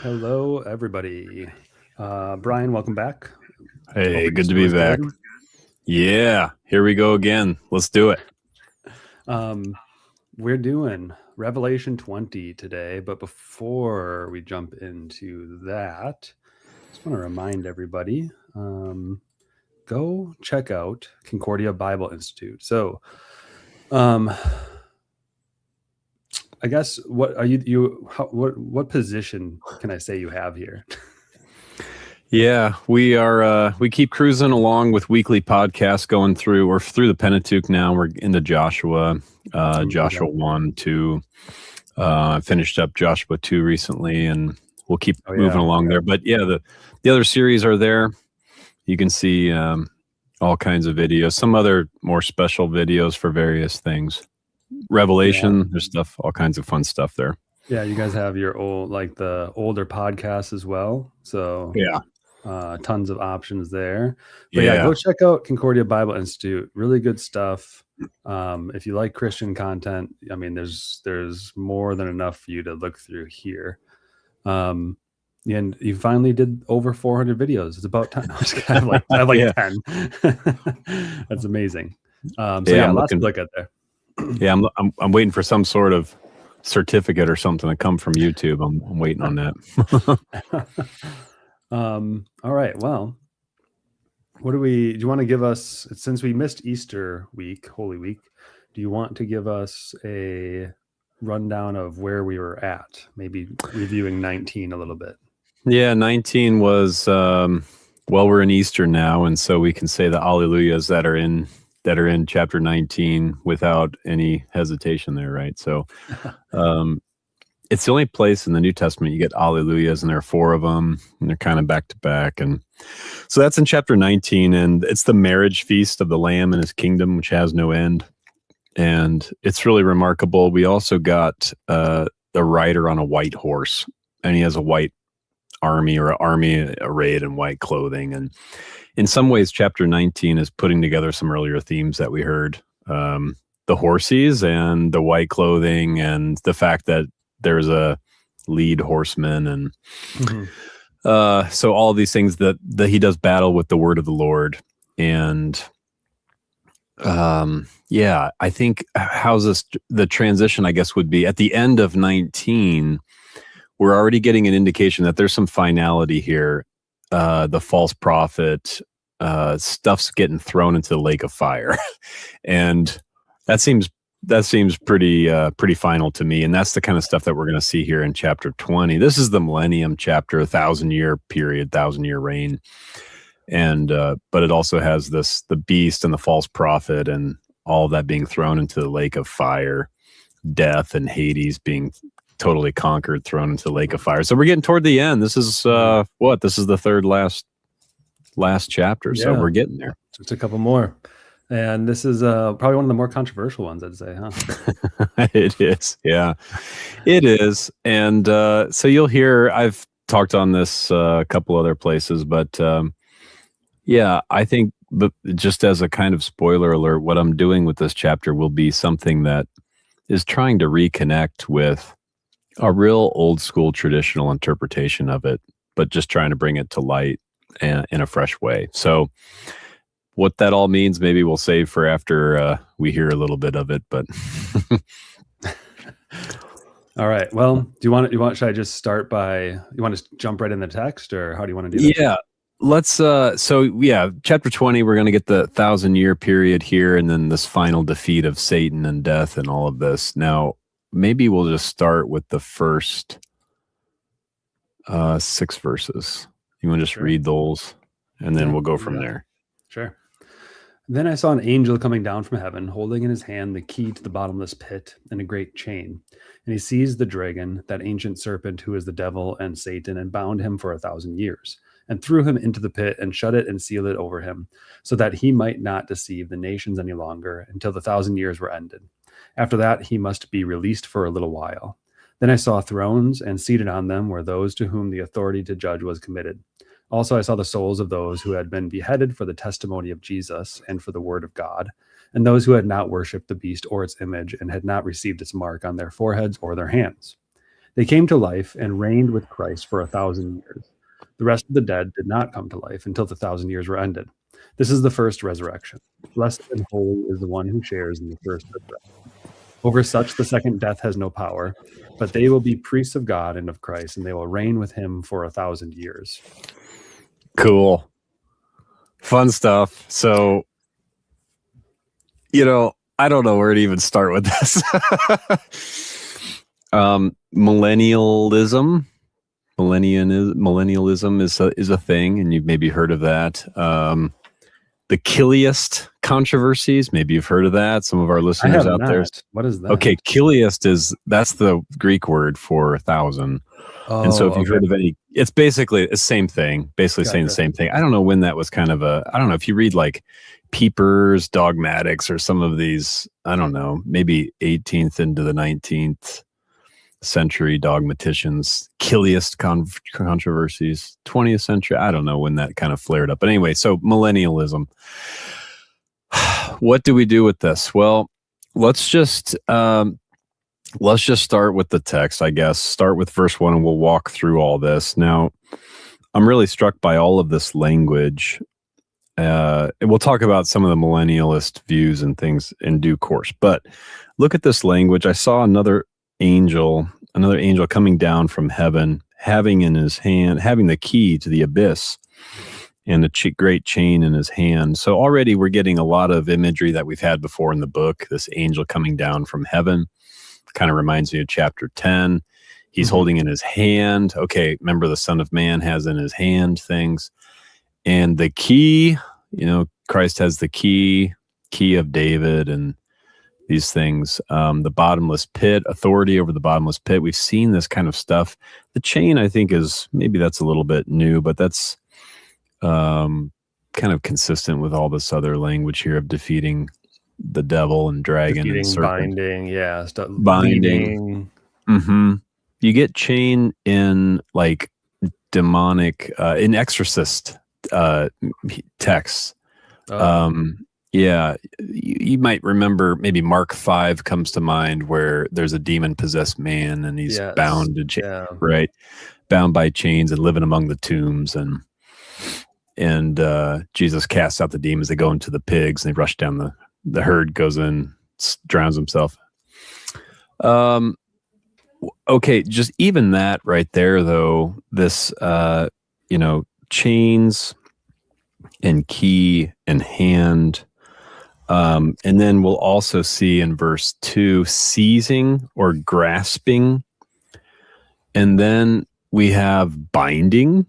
Hello, everybody. Brian, welcome back. Hey, Hope good to Easter be was back. good. Yeah, here we go again. Let's do it. We're doing Revelation 20 today, but before we jump into that, I just want to remind everybody, go check out Concordia Bible Institute. So, I guess what are what position can I say you have here? Yeah, we keep cruising along with weekly podcasts going through. We're through the Pentateuch now. We're into Joshua, Joshua 1, 2. I finished up Joshua 2 recently, and we'll keep moving along there. But yeah, the other series are there. You can see all kinds of videos, some other more special videos for various things. Revelation, there's stuff, all kinds of fun stuff there. Yeah, you guys have your the older podcasts as well. So Yeah. Tons of options there. But yeah, go check out Concordia Bible Institute. Really good stuff. If you like Christian content, I mean, there's more than enough for you to look through here. And you finally did over 400 videos. It's about time. I have like 10. That's amazing. Lots to look at there. Yeah, I'm waiting for some sort of certificate or something to come from YouTube. I'm waiting on that. All right. Well, do you want to give us, since we missed Easter week, Holy Week, do you want to give us a rundown of where we were at? Maybe reviewing 19 a little bit. Yeah, 19 was, we're in Easter now. And so we can say the Alleluias that are in chapter 19 without any hesitation there, right? So it's the only place in the New Testament you get Alleluias, and there are 4 of them, and they're kind of back to back. And so that's in chapter 19, and it's the marriage feast of the Lamb and his kingdom, which has no end. And it's really remarkable. We also got the rider on a white horse, and he has a white army arrayed in white clothing. And in some ways, chapter 19 is putting together some earlier themes that we heard. The horses and the white clothing, and the fact that there's a lead horseman, and so all these things that he does battle with the word of the Lord. And I think the transition, I guess, would be at the end of 19, we're already getting an indication that there's some finality here. The false prophet, stuff's getting thrown into the lake of fire. And that seems pretty final to me. And that's the kind of stuff that we're going to see here in chapter 20. This is the millennium chapter, 1,000-year period, 1,000-year reign. And, but it also has the beast and the false prophet and all of that being thrown into the lake of fire, death and Hades being totally conquered, thrown into the lake of fire. So we're getting toward the end. This is, this is the third last chapter. Yeah. So we're getting there. Just a couple more. And this is probably one of the more controversial ones, I'd say, huh? It is. Yeah, it is. And so you'll hear, I've talked on this a couple other places, but I think just as a kind of spoiler alert, what I'm doing with this chapter will be something that is trying to reconnect with a real old school traditional interpretation of it, but just trying to bring it to light in a fresh way. So what that all means, maybe we'll save for after we hear a little bit of it. But all right. Well, should I just start by, you want to jump right in the text, or how do you want to do that? Yeah, let's, chapter 20, we're going to get the 1,000-year period here, and then this final defeat of Satan and death and all of this. Now, maybe we'll just start with the first 6 verses. You want to just read those, and then we'll go from there. Sure. Then I saw an angel coming down from heaven, holding in his hand the key to the bottomless pit and a great chain. And he seized the dragon, that ancient serpent who is the devil and Satan, and bound him for 1,000 years, and threw him into the pit and shut it and sealed it over him, so that he might not deceive the nations any longer until the 1,000 years were ended. After that, he must be released for a little while. Then I saw thrones, and seated on them were those to whom the authority to judge was committed. Also, I saw the souls of those who had been beheaded for the testimony of Jesus and for the word of God, and those who had not worshipped the beast or its image and had not received its mark on their foreheads or their hands. They came to life and reigned with Christ for 1,000 years. The rest of the dead did not come to life until the 1,000 years were ended. This is the first resurrection. Blessed and holy is the one who shares in the first resurrection. Over such the second death has no power, but they will be priests of God and of Christ, and they will reign with him for 1,000 years. Cool. Fun stuff. So, I don't know where to even start with this. Millennialism is a thing, and you've maybe heard of that. The Kiliist controversies, maybe you've heard of that. Some of our listeners out there. What is that? Okay, Kiliist that's the Greek word for 1,000. And so if you've heard of any, it's basically the same thing, saying the same thing. I don't know when that was I don't know if you read like Pieper's Dogmatics or some of these, I don't know, maybe 18th into the 19th century dogmaticians, Kiliist controversies, 20th century. I don't know when that kind of flared up. But anyway, so millennialism. What do we do with this? Well, let's just start with the text, I guess. Start with verse 1 and we'll walk through all this. Now, I'm really struck by all of this language. We'll talk about some of the millennialist views and things in due course. But look at this language. I saw another angel coming down from heaven, having in his hand, having the key to the abyss and a great chain in his hand. So already we're getting a lot of imagery that we've had before in the book, this angel coming down from heaven. Kind of reminds me of chapter 10. He's holding in his hand. Okay, remember the Son of Man has in his hand things. And the key, Christ has the key of David and these things. The bottomless pit, authority over the bottomless pit. We've seen this kind of stuff. The chain, I think, maybe that's a little bit new, but that's kind of consistent with all this other language here of defeating the devil and dragon and serpent. Binding. Mm-hmm. You get chain in like demonic, in exorcist texts. You might remember maybe Mark 5 comes to mind where there's a demon possessed man and he's bound to right, bound by chains and living among the tombs, and Jesus casts out the demons. They go into the pigs and they rush down the herd, goes in, drowns himself. Okay, just even that right there, though, this chains and key and hand. And then we'll also see in verse 2, seizing or grasping. And then we have binding.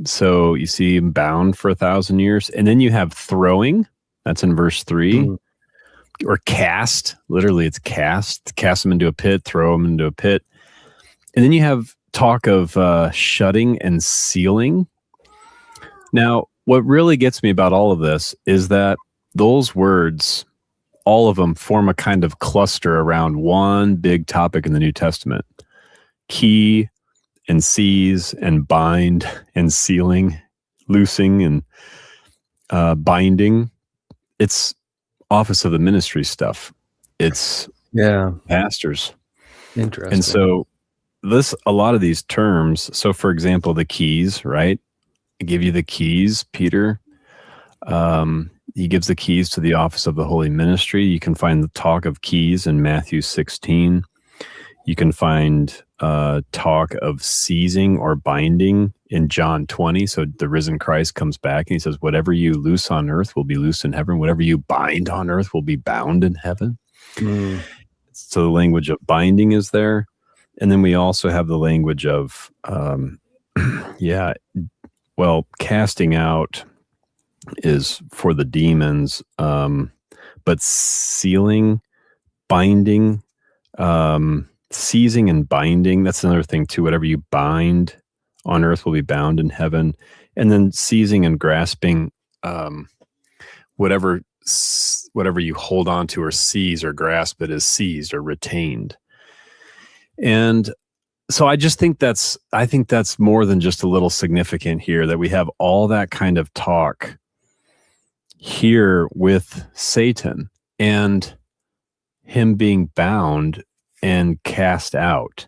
So you see him bound for 1,000 years. And then you have throwing. That's in verse 3. Or cast. Literally, it's cast. Cast them into a pit, throw them into a pit. And then you have talk of shutting and sealing. Now, what really gets me about all of this is that those words, all of them form a kind of cluster around one big topic in the New Testament. Key and seize and bind and sealing, loosing and binding. It's office of the ministry stuff. It's pastors. Interesting. And so a lot of these terms, so for example, the keys, right? I give you the keys, Peter. He gives the keys to the office of the holy ministry. You can find the talk of keys in Matthew 16. You can find talk of seizing or binding in John 20. So the risen Christ comes back and he says, whatever you loose on earth will be loosed in heaven. Whatever you bind on earth will be bound in heaven. So the language of binding is there. And then we also have the language of, casting out is for the demons, but sealing, binding, seizing and binding, that's another thing too. Whatever you bind on earth will be bound in heaven. And then seizing and grasping, whatever you hold on to or seize or grasp, it is seized or retained. And so I think that's more than just a little significant here, that we have all that kind of talk here with Satan and him being bound and cast out.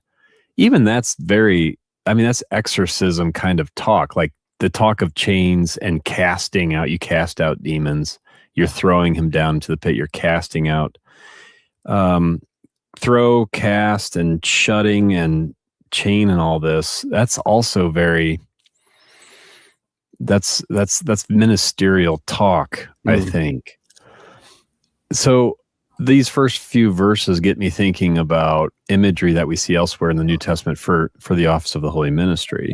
even that's very, I mean, that's exorcism kind of talk, like the talk of chains and casting out. You cast out demons. You're throwing him down into the pit. You're casting out. Um, throw, cast, and shutting and chain and all this. That's also very. That's ministerial talk, I think. So these first few verses get me thinking about imagery that we see elsewhere in the New Testament for the office of the holy ministry.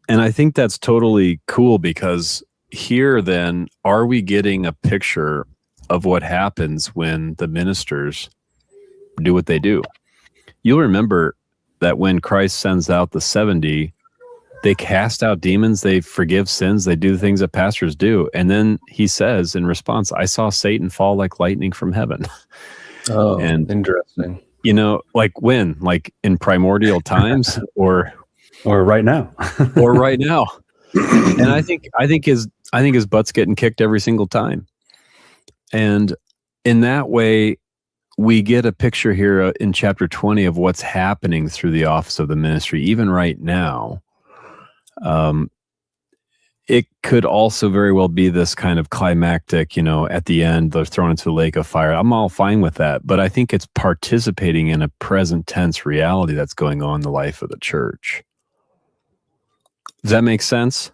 And I think that's totally cool, because here then, are we getting a picture of what happens when the ministers do what they do? You'll remember that when Christ sends out the 70, they cast out demons, they forgive sins, they do the things that pastors do. And then he says in response, I saw Satan fall like lightning from heaven. Oh, and interesting. You know, like when? Like in primordial times or right now. or right now. And I think his butt's getting kicked every single time. And in that way, we get a picture here in chapter 20 of what's happening through the office of the ministry, even right now. It could also very well be this kind of climactic, at the end, they're thrown into the lake of fire. I'm all fine with that, but I think it's participating in a present tense reality that's going on in the life of the church. Does that make sense?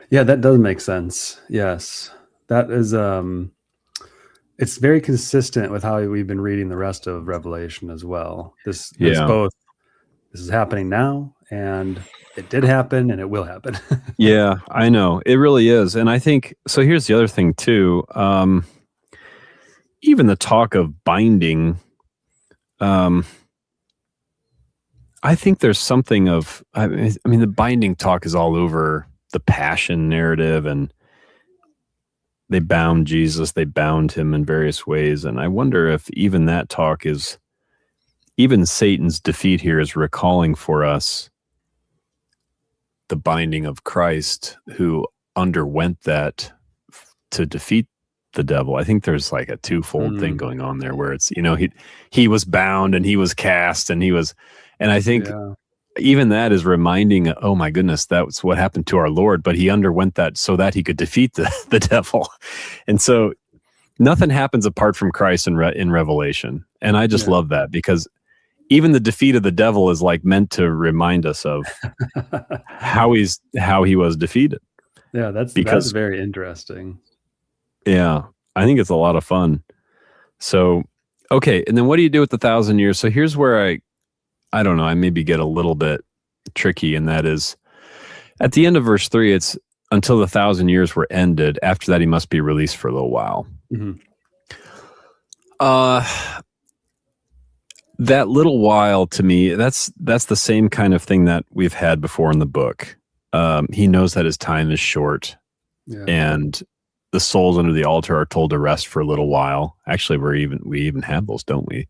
Yeah, that does make sense. Yes. That is, it's very consistent with how we've been reading the rest of Revelation as well. This is happening now, and it did happen, and it will happen. Yeah, I know. It really is. And I think, so here's the other thing too. Even the talk of binding, I think there's something of, I mean, the binding talk is all over the passion narrative, and they bound Jesus, they bound him in various ways. And I wonder if even that talk is, even Satan's defeat here is recalling for us the binding of Christ, who underwent that to defeat the devil. I think there's like a twofold thing going on there, where it's, he was bound and he was cast and I think even that is reminding, oh my goodness, that's what happened to our Lord, but he underwent that so that he could defeat the devil. And so nothing happens apart from Christ in Revelation. And I just love that, because even the defeat of the devil is like meant to remind us of how he was defeated. Yeah, that's very interesting. Yeah, I think it's a lot of fun. So, okay, and then what do you do with the 1,000 years? So here's where I don't know, I maybe get a little bit tricky, and that is at the end of verse 3, it's until the 1,000 years were ended. After that, he must be released for a little while. Mm-hmm. That little while, to me, that's the same kind of thing that we've had before in the book. He knows that his time is short, and the souls under the altar are told to rest for a little while. Actually, we even have those, don't we?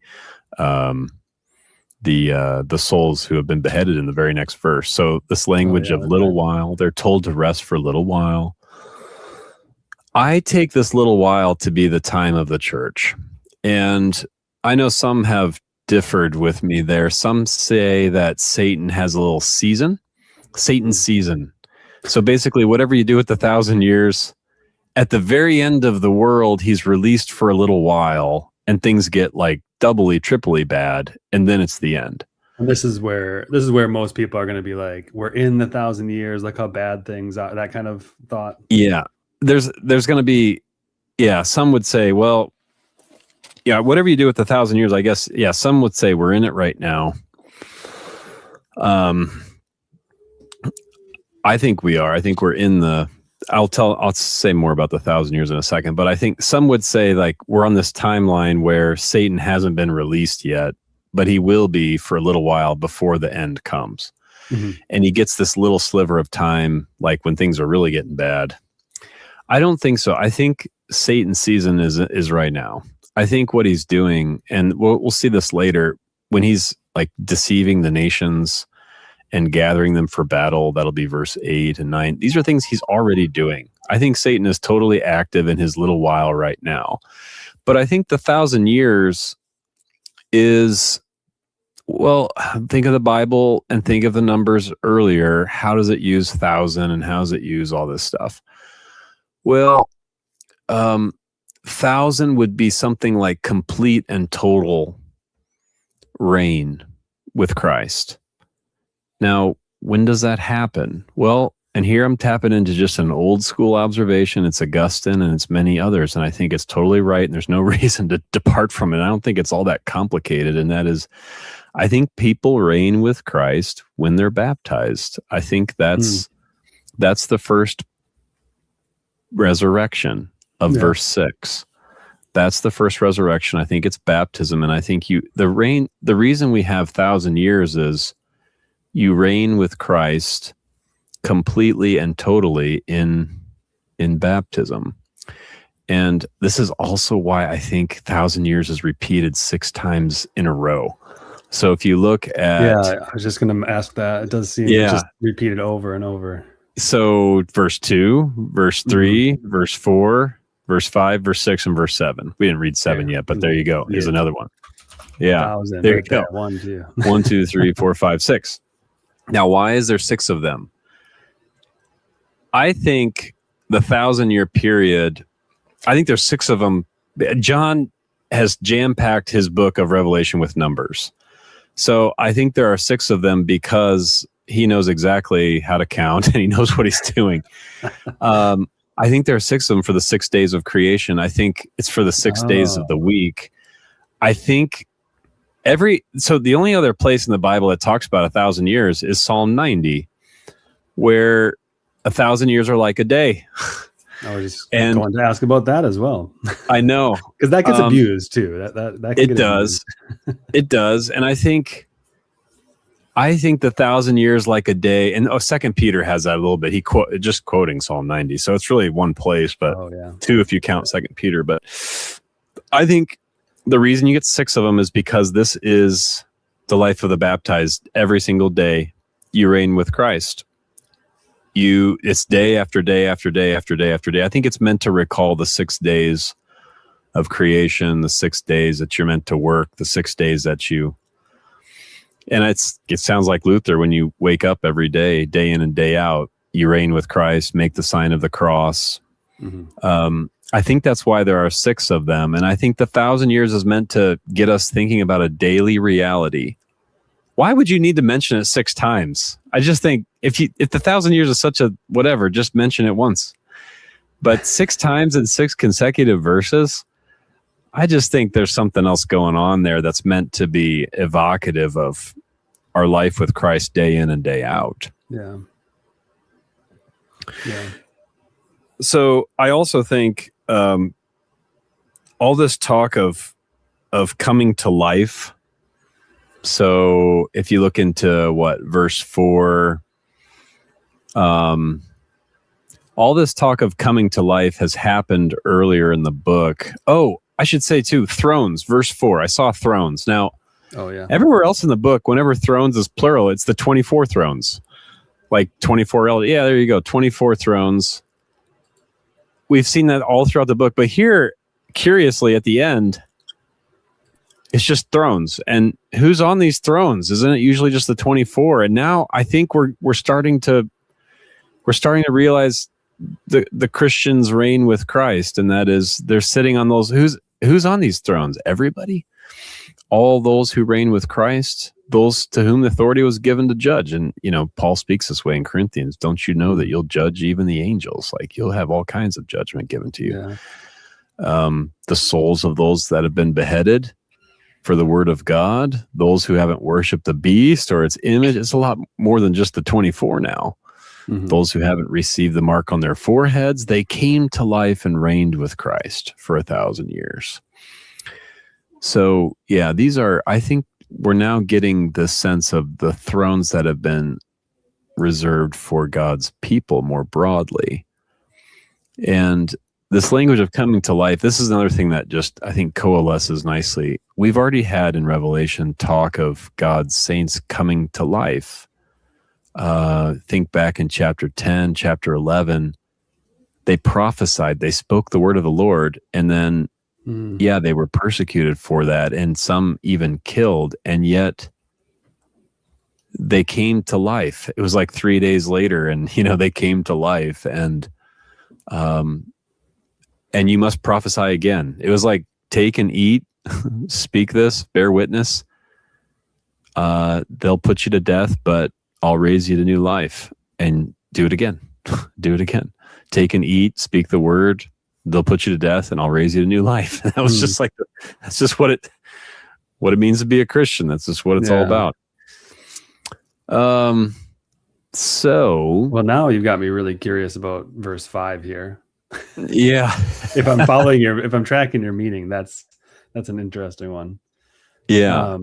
The souls who have been beheaded in the very next verse. So this language of little while, they're told to rest for a little while. I take this little while to be the time of the church, and I know some have differed with me there. Some say that Satan has a little season, Satan's season. So basically, whatever you do with the 1,000 years, at the very end of the world, he's released for a little while, and things get like doubly, triply bad, and then it's the end. And this is where most people are going to be like, we're in the 1,000 years, look how bad things are, that kind of thought. Yeah. There's going to be, some would say, well, whatever you do with the 1,000 years, I guess, some would say we're in it right now. I think we are. I think we're in the, I'll say more about the 1,000 years in a second, but I think some would say like we're on this timeline where Satan hasn't been released yet, but he will be for a little while before the end comes. Mm-hmm. And he gets this little sliver of time, like when things are really getting bad. I don't think so. I think Satan's season is right now. I think what he's doing, and we'll see this later, when he's like deceiving the nations and gathering them for battle, that'll be verse 8 and 9. These are things he's already doing. I think Satan is totally active in his little while right now. But I think the 1,000 years is Well, think of the Bible and think of the numbers earlier. How does it use thousand and how does it use all this stuff? Well, um, thousand would be something like complete and total reign with Christ. Now, when does that happen? Well, and here I'm tapping into just an old school observation. It's Augustine and it's many others. And I think it's totally right. And there's no reason to depart from it. I don't think it's all that complicated. And that is, I think people reign with Christ when they're baptized. I think that's the first resurrection of verse 6. That's the first resurrection. I think it's baptism. And I think the reason we have 1,000 years is you reign with Christ completely and totally in baptism. And this is also why I think 1,000 years is repeated 6 times in a row. So if you look at... I was just going to ask that. It does seem just repeated over and over. So verse 2, verse 3, verse 4, verse 5, verse 6, and verse 7. We didn't read 7 yet, but there you go. Here's another one. Yeah, there you go. 1, 2. 1, 2, 3, 4, 5, 6. Now, why is there 6 of them? I think the 1,000-year period, I think there's 6 of them. John has jam-packed his book of Revelation with numbers. So I think there are 6 of them because he knows exactly how to count and he knows what he's doing. I think there are 6 of them for the 6 days of creation. I think it's for the 6 days of the week. I think so the only other place in the Bible that talks about 1,000 years is Psalm 90, where 1,000 years are like a day. I was just going to ask about that as well. I know, because that gets abused too. That can it does. It does, and I think the 1,000 years like a day. And Second Peter has that a little bit. He just quoting Psalm 90, so it's really one place, but 2 if you count Second Peter. But I think the reason you get 6 of them is because this is the life of the baptized. Every single day, you reign with Christ. It's day after day after day after day after day. I think it's meant to recall the 6 days of creation, the 6 days that you're meant to work, the 6 days that you... And it sounds like Luther, when you wake up every day, day in and day out, you reign with Christ, make the sign of the cross. I think that's why there are 6 of them. And I think the 1,000 years is meant to get us thinking about a daily reality. Why would you need to mention it 6 times? I just think if the 1,000 years is such a whatever, just mention it once. But 6 times in 6 consecutive verses, I just think there's something else going on there that's meant to be evocative of our life with Christ day in and day out. Yeah. So I also think all this talk of coming to life. So if you look into verse 4, all this talk of coming to life has happened earlier in the book. Oh, I should say too, thrones, verse 4. I saw thrones. Now, everywhere else in the book, whenever thrones is plural, it's the 24 thrones. Like 24 elders. Yeah, there you go. 24 thrones. We've seen that all throughout the book. But here, curiously, at the end, it's just thrones. And who's on these thrones? Isn't it usually just the 24? And now I think we're starting to realize the Christians reign with Christ, and that is they're sitting on those. Who's on these thrones? Everybody, all those who reign with Christ, those to whom the authority was given to judge. And Paul speaks this way in Corinthians. Don't you know that you'll judge even the angels? Like you'll have all kinds of judgment given to you. The souls of those that have been beheaded for the word of God, those who haven't worshipped the beast or its image. It's a lot more than just the 24 now. Those who haven't received the mark on their foreheads, they came to life and reigned with Christ for 1,000 years. So, I think we're now getting the sense of the thrones that have been reserved for God's people more broadly. And this language of coming to life, this is another thing that just, I think, coalesces nicely. We've already had in Revelation talk of God's saints coming to life. Think back in chapter 10, chapter 11, they prophesied, they spoke the word of the Lord, and then, they were persecuted for that, and some even killed. And yet they came to life. It was like 3 days later, and they came to life, and you must prophesy again. It was like, take and eat, speak this, bear witness. They'll put you to death, but I'll raise you to new life, and do it again. Do it again. Take and eat, speak the word. They'll put you to death, and I'll raise you to new life. And that was just like, that's just what it means to be a Christian. That's just what it's all about. So, well, now you've got me really curious about verse 5 here. Yeah. If I'm tracking your meaning, that's an interesting one. Yeah.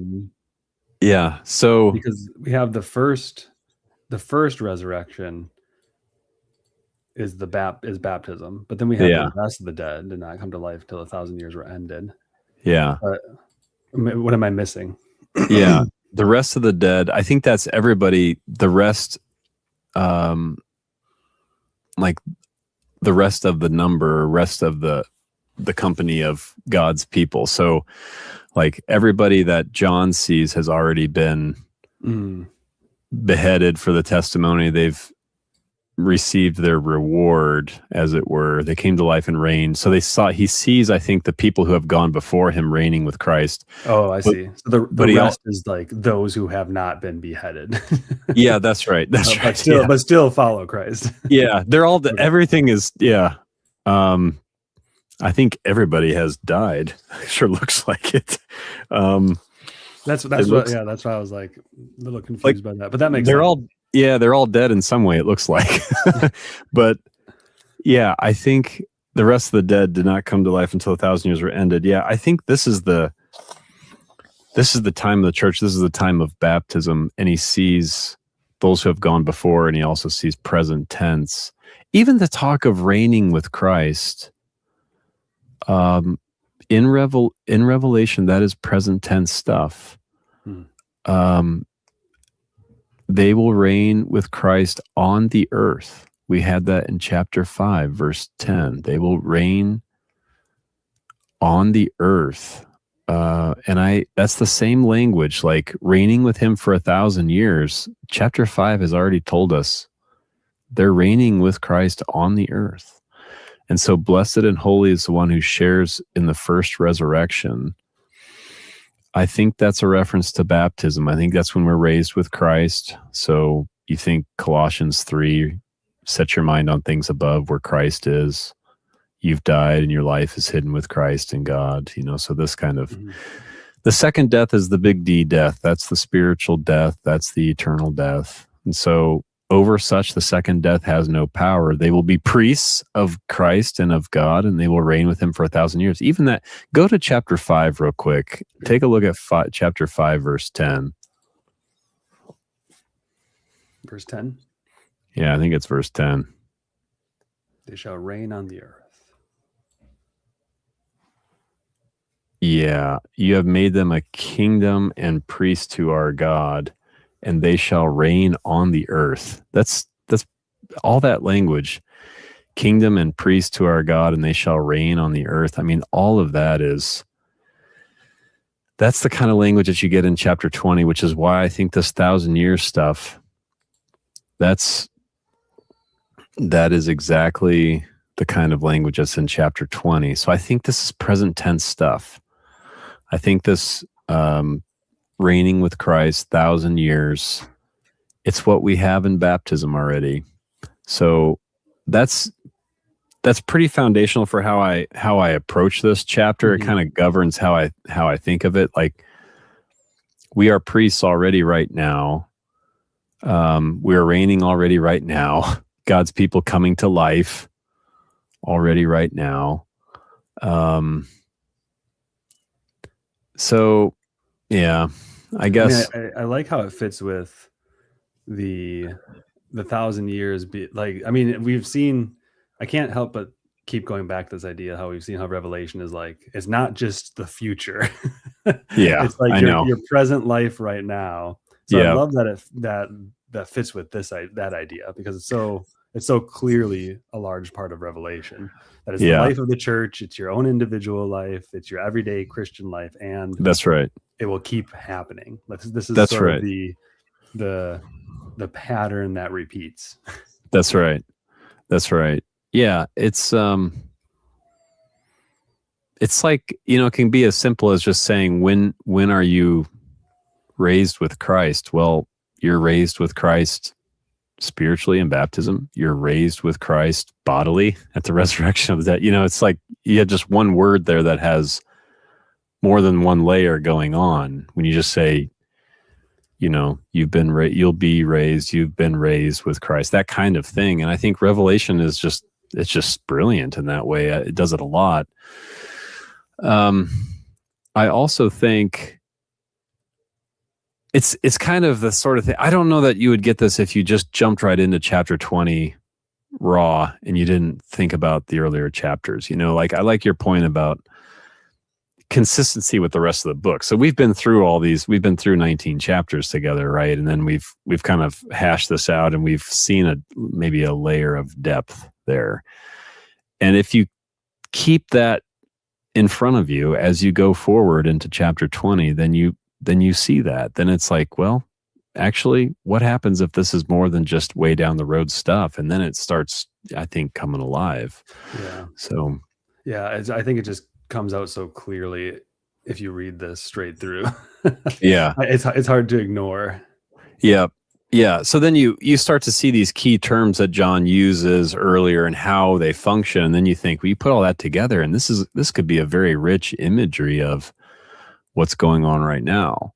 Yeah. So, because we have the first resurrection is baptism, but then we have the rest of the dead did not come to life till 1,000 years were ended. Yeah. What am I missing? Yeah. The rest of the dead, I think that's everybody. The rest, like the rest of the number, rest of the company of God's people. So like everybody that John sees has already been beheaded for the testimony. They've received their reward, as it were. They came to life and reigned. So he sees, I think, the people who have gone before him reigning with Christ. Oh, I see. So the rest is like those who have not been beheaded. Yeah, that's right. That's right. But still follow Christ. Yeah, they're all, everything is, yeah. I think everybody has died. Sure looks like it. That's why I was like a little confused by that. But that makes sense. They're all dead in some way, it looks like. But yeah, I think the rest of the dead did not come to life until 1,000 years were ended. Yeah, I think this is the time of the church. This is the time of baptism, and he sees those who have gone before, and he also sees present tense. Even the talk of reigning with Christ, in Revelation, that is present tense stuff. They will reign with Christ on the earth. We had that in chapter 5, verse 10. They will reign on the earth. And that's the same language, like reigning with him for 1,000 years. Chapter 5 has already told us they're reigning with Christ on the earth. And so blessed and holy is the one who shares in the first resurrection. I think that's a reference to baptism. I think that's when we're raised with Christ. So you think Colossians 3, set your mind on things above where Christ is. You've died and your life is hidden with Christ in God. So this kind of, the second death is the big D death. That's the spiritual death. That's the eternal death. And so over such, the second death has no power. They will be priests of Christ and of God, and they will reign with him for 1,000 years. Even that, go to chapter 5 real quick. Take a look at chapter 5, verse 10. Verse 10? Yeah, I think it's verse 10. They shall reign on the earth. Yeah, you have made them a kingdom and priests to our God, and they shall reign on the earth. That's all that language. Kingdom and priest to our God, and they shall reign on the earth. I mean, all of that that's the kind of language that you get in chapter 20, which is why I think this 1,000 years stuff, that is exactly the kind of language that's in chapter 20. So I think this is present tense stuff. I think this reigning with Christ 1,000 years, it's what we have in baptism already. So that's pretty foundational for how I approach this chapter. It kind of governs how I think of it. Like, we are priests already right now. We are reigning already right now. God's people coming to life already right now. So yeah, I guess I like how it fits with the 1,000 years. We've seen, I can't help but keep going back to this idea, how we've seen how Revelation is like, it's not just the future. Yeah, it's like your present life right now. So I love that that fits with that idea, because it's so clearly a large part of Revelation. That is the life of the church. It's your own individual life. It's your everyday Christian life, and that's right. It will keep happening. This is that's sort right. of the the pattern that repeats. That's right. That's right. Yeah, it's like, it can be as simple as just saying, when are you raised with Christ? Well, you're raised with Christ spiritually in baptism. You're raised with Christ bodily at the resurrection of that. It's like you had just one word there that has more than one layer going on. When you just say, you'll be raised, you've been raised with Christ, that kind of thing. And I think Revelation it's just brilliant in that way. It does it a lot. I also think it's kind of the sort of thing. I don't know that you would get this if you just jumped right into chapter 20 raw and you didn't think about the earlier chapters. Like, I like your point about consistency with the rest of the book. So we've been through 19 chapters together, right? And then we've kind of hashed this out, and we've seen maybe a layer of depth there. And if you keep that in front of you as you go forward into chapter 20, then you see that. Then it's like, well, actually, what happens if this is more than just way down the road stuff? And then it starts, I think, coming alive. Yeah. So, yeah, I think it just comes out so clearly if you read this straight through. Yeah. It's hard to ignore. Yeah. Yeah. So then you start to see these key terms that John uses earlier and how they function. And then you think, well, you put all that together, and this could be a very rich imagery of what's going on right now.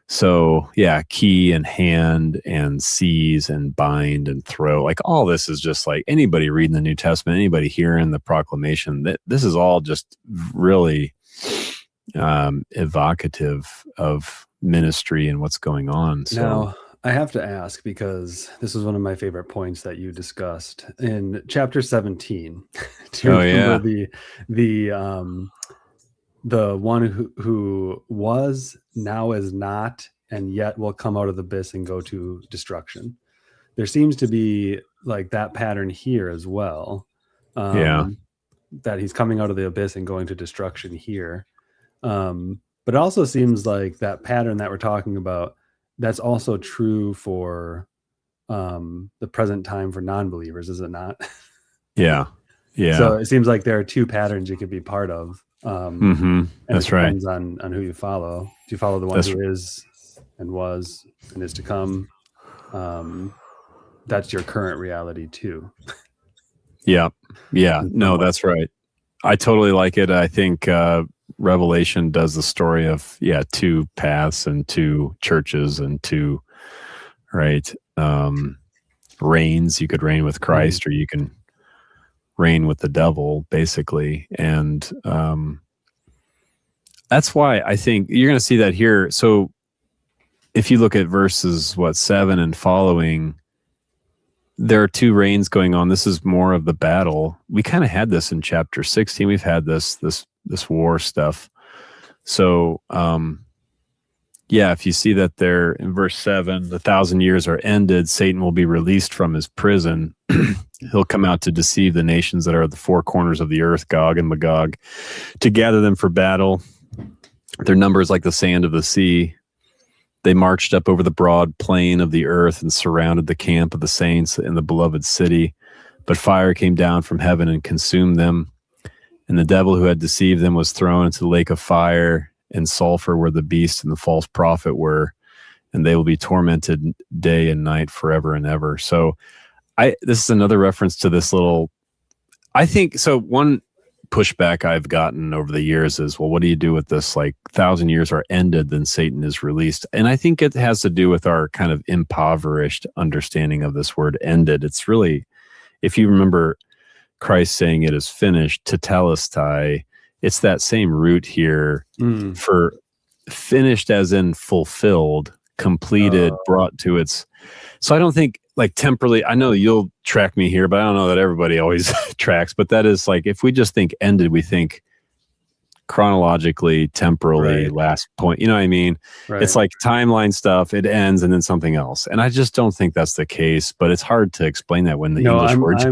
So yeah, key and hand and seize and bind and throw, like all this is just like anybody reading the New Testament, anybody hearing the proclamation, that this is all just really evocative of ministry and what's going on. So now, I have to ask, because this was one of my favorite points that you discussed in chapter 17. Do you remember the one who was, now is not, and yet will come out of the abyss and go to destruction? There seems to be like that pattern here as well. That he's coming out of the abyss and going to destruction here. But it also seems like that pattern that we're talking about, that's also true for the present time for non-believers, is it not? Yeah. So it seems like there are two patterns you could be part of. And that's it depends on who you follow. If you follow the one who is and was and is to come, that's your current reality too. Yeah. No, that's right. I totally like it. I think Revelation does the story of two paths and two churches and two reigns. You could reign with Christ, or you can reign with the devil, basically. And that's why I think you're going to see that here. So if you look at verses 7 and following, there are two reigns going on. This is more of the battle. We kind of had this in chapter 16. We've had this war stuff. So if you see that there in verse 7, the 1,000 years are ended, Satan will be released from his prison. He'll come out to deceive the nations that are at the four corners of the earth, Gog and Magog, to gather them for battle. Their number is like the sand of the sea. They marched up over the broad plain of the earth and surrounded the camp of the saints in the beloved city. But fire came down from heaven and consumed them. And the devil who had deceived them was thrown into the lake of fire and sulfur, where the beast and the false prophet were, and they will be tormented day and night forever and ever. So this is another reference to this little, I think, so one pushback I've gotten over the years is, well, what do you do with this, like 1,000 years are ended, then Satan is released? And I think it has to do with our kind of impoverished understanding of this word ended. It's really, if you remember Christ saying it is finished, tetelestai, it's that same root here for finished as in fulfilled, completed, brought to its. So I don't think, like, temporally, I know you'll track me here, but I don't know that everybody always tracks. But that is like, if we just think ended, we think chronologically, temporally, last point. You know what I mean? Right. It's like timeline stuff. It ends and then something else. And I just don't think that's the case. But it's hard to explain that when the English words.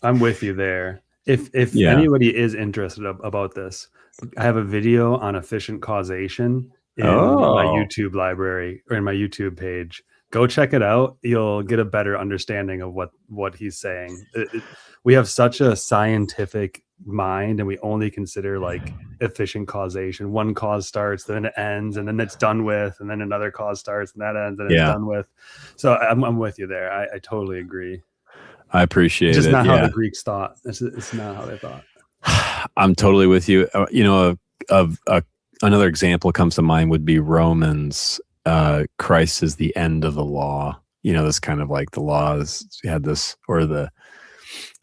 I'm with you there. If anybody is interested about this, I have a video on efficient causation in my Oh, YouTube library or in my YouTube page. Go check it out. You'll get a better understanding of what he's saying. We have such a scientific mind, and we only consider like efficient causation. One cause starts, then it ends, and then it's done with, and then another cause starts, and that ends, and it's yeah, done with. So I'm with you there. I totally agree. I It's appreciate just it. not how the Yeah, Greeks thought. It's not how they thought. I'm totally with you. Another example comes to mind would be Romans. Christ is the end of the law. This kind of like the laws had this, or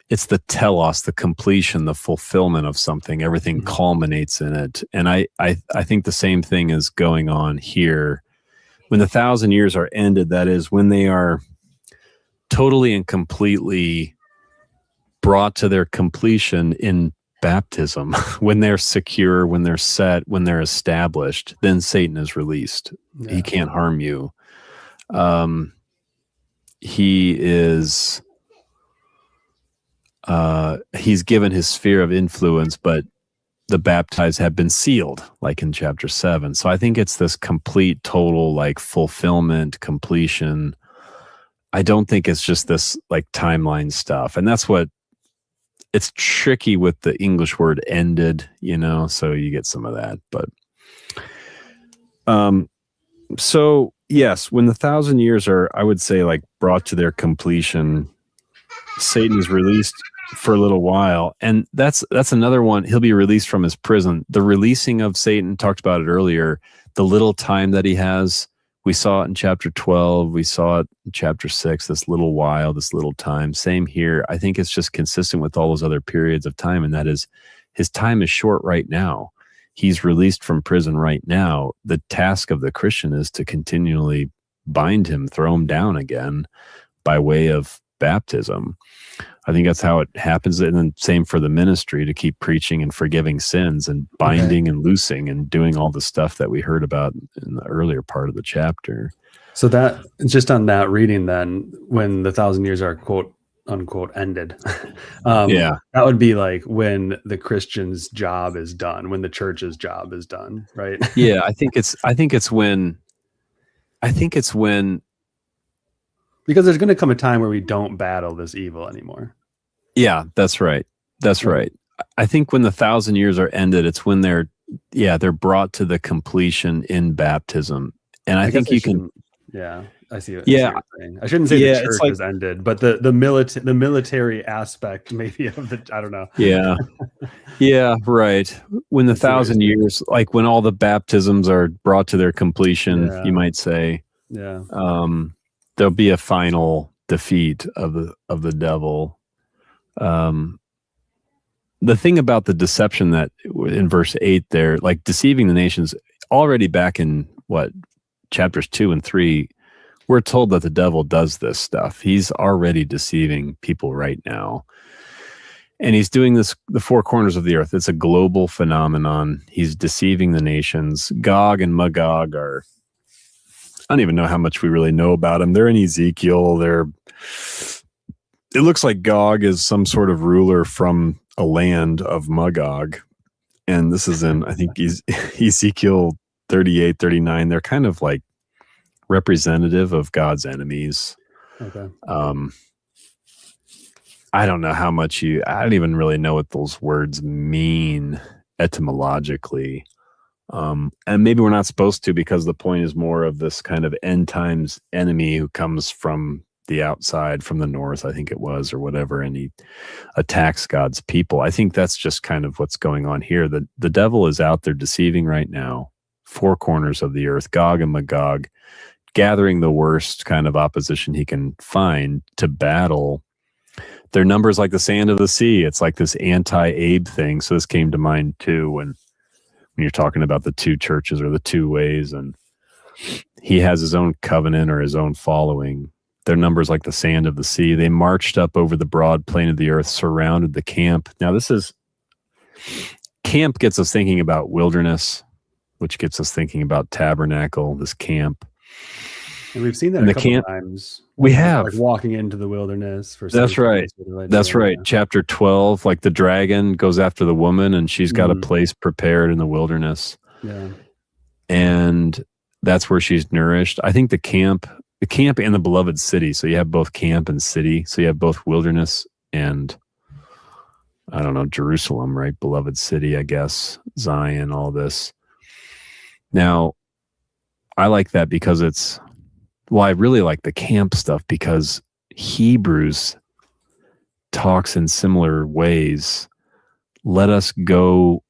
it's the telos, the completion, the fulfillment of something. Everything Mhm. culminates in it. And I think the same thing is going on here. When the 1,000 years are ended, that is when they are totally and completely brought to their completion in baptism, when they're secure, when they're set, when they're established, then Satan is released. He Yeah. can't harm you. He is he's given his sphere of influence, but the baptized have been sealed, like in chapter 7. So I think it's this complete, total, like fulfillment, completion. I don't think it's just this like timeline stuff. And that's what it's tricky with the English word ended, so you get some of that. But so yes, when the 1,000 years are, I would say, like brought to their completion, Satan is released for a little while. And that's another one. He'll be released from his prison. The releasing of Satan, talked about it earlier, the little time that he has. We saw it in chapter 12. We saw it in chapter 6, this little while, this little time. Same here. I think it's just consistent with all those other periods of time. And that is, his time is short right now. He's released from prison right now. The task of the Christian is to continually bind him, throw him down again by way of baptism. I think that's how it happens. And then same for the ministry, to keep preaching and forgiving sins and binding and loosing and doing all the stuff that we heard about in the earlier part of the chapter. So that, just on that reading, then when the 1,000 years are quote unquote ended, Yeah. that would be like when the Christian's job is done, when the church's job is done, right? Yeah. I think it's when Because there's going to come a time where we don't battle this evil anymore. Yeah, that's right. That's right. I think when the 1,000 years are ended, it's when they're brought to the completion in baptism. And I think you can. Yeah, I see. What Yeah, you're saying. I shouldn't say the church has ended, but the military aspect maybe of the, I don't know. Yeah. Yeah, right. When the 1,000 years, like when all the baptisms are brought to their completion, you might say. Yeah. There'll be a final defeat of the devil. The thing about the deception that in verse 8 there, like deceiving the nations, already back in chapters 2 and 3, we're told that the devil does this stuff. He's already deceiving people right now. And he's doing this, the four corners of the earth. It's a global phenomenon. He's deceiving the nations. Gog and Magog are, I don't even know how much we really know about them. They're in Ezekiel. It looks like Gog is some sort of ruler from a land of Magog. And this is in, I think, Ezekiel 38, 39. They're kind of like representative of God's enemies. Okay. I don't know how much I don't even really know what those words mean etymologically. And maybe we're not supposed to, because the point is more of this kind of end times enemy who comes from the outside, from the north, I think it was, or whatever, and he attacks God's people. I think that's just kind of what's going on here. The devil is out there deceiving right now, four corners of the earth, Gog and Magog, gathering the worst kind of opposition he can find to battle. Their numbers like the sand of the sea. It's like this anti-Abe thing. So this came to mind too when you're talking about the two churches or the two ways, and he has his own covenant or his own following. Their numbers like the sand of the sea. They marched up over the broad plain of the earth, surrounded the camp. Now camp gets us thinking about wilderness, which gets us thinking about tabernacle, this camp. And we've seen that a couple times. We have. Like walking into the wilderness for That's right. That's right. Chapter 12, like the dragon goes after the woman and she's got a place prepared in the wilderness. Yeah. and that's where she's nourished. I think the camp and the beloved city. So you have both camp and city. So you have both wilderness and, I don't know, Jerusalem, right? Beloved city, I guess, Zion, all this. Now, I like that because I really like the camp stuff because Hebrews talks in similar ways. Let us go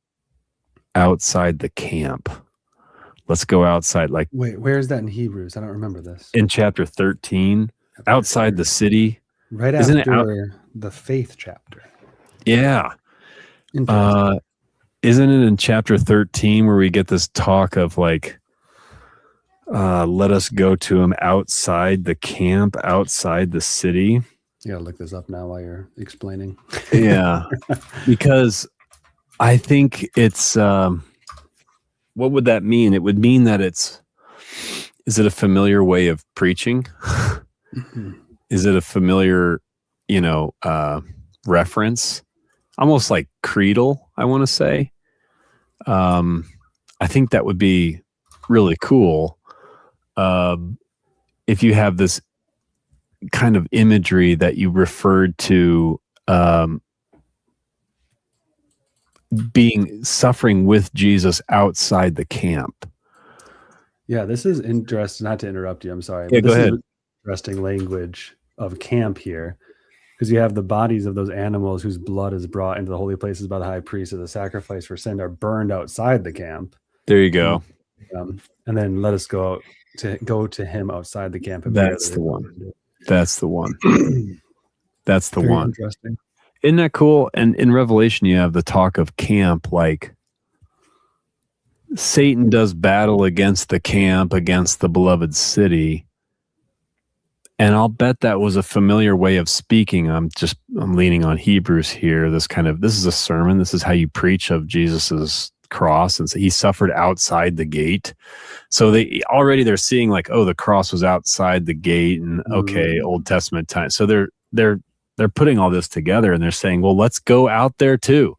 outside the camp. Let's go outside. Like, wait, where is that in Hebrews? I don't remember this. In chapter 13, outside the city. Right Isn't after the faith chapter. Yeah. Interesting. Isn't it in chapter 13 where we get this talk of like, let us go to him outside the camp, outside the city? You gotta look this up now while you're explaining. Yeah. Because I think it's, what would that mean? It would mean that is it a familiar way of preaching? Mm-hmm. Is it a familiar, reference? Almost like creedal, I want to say. I think that would be really cool if you have this kind of imagery that you referred to suffering with Jesus outside the camp. Yeah, this is interesting. Not to interrupt you, I'm sorry. Yeah, but go ahead. Is interesting language of camp here, because you have the bodies of those animals whose blood is brought into the holy places by the high priest as a sacrifice for sin are burned outside the camp. There you go. And then let us go to him outside the camp. That's the one. That's the one. That's the Very one. Interesting. Isn't that cool? And in Revelation, you have the talk of camp, like Satan does battle against the camp, against the beloved city. And I'll bet that was a familiar way of speaking. I'm leaning on Hebrews here. This is a sermon. This is how you preach of Jesus's cross. And so he suffered outside the gate. So they're seeing like, oh, the cross was outside the gate, and okay, Old Testament time. So they're putting all this together, and they're saying, well, let's go out there too.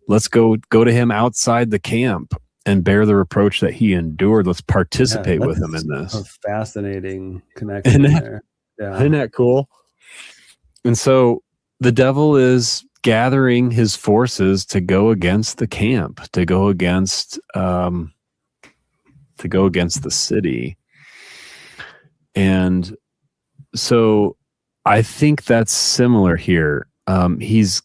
Let's go to him outside the camp and bear the reproach that he endured. Let's participate with him in this. A fascinating connection there. Yeah. Isn't that cool? And so the devil is gathering his forces to go against the camp, to go against the city. And so I think that's similar here. He's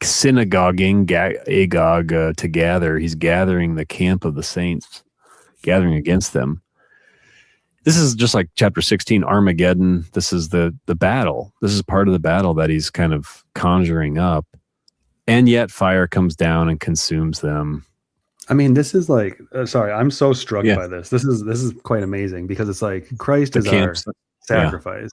synagoguing Agag to gather. He's gathering the camp of the saints, gathering against them. This is just like chapter 16, Armageddon. This is the battle. This is part of the battle that he's kind of conjuring up. And yet fire comes down and consumes them. I mean, this is like, sorry, I'm so struck by this. This is quite amazing because it's like Christ is our sacrifice.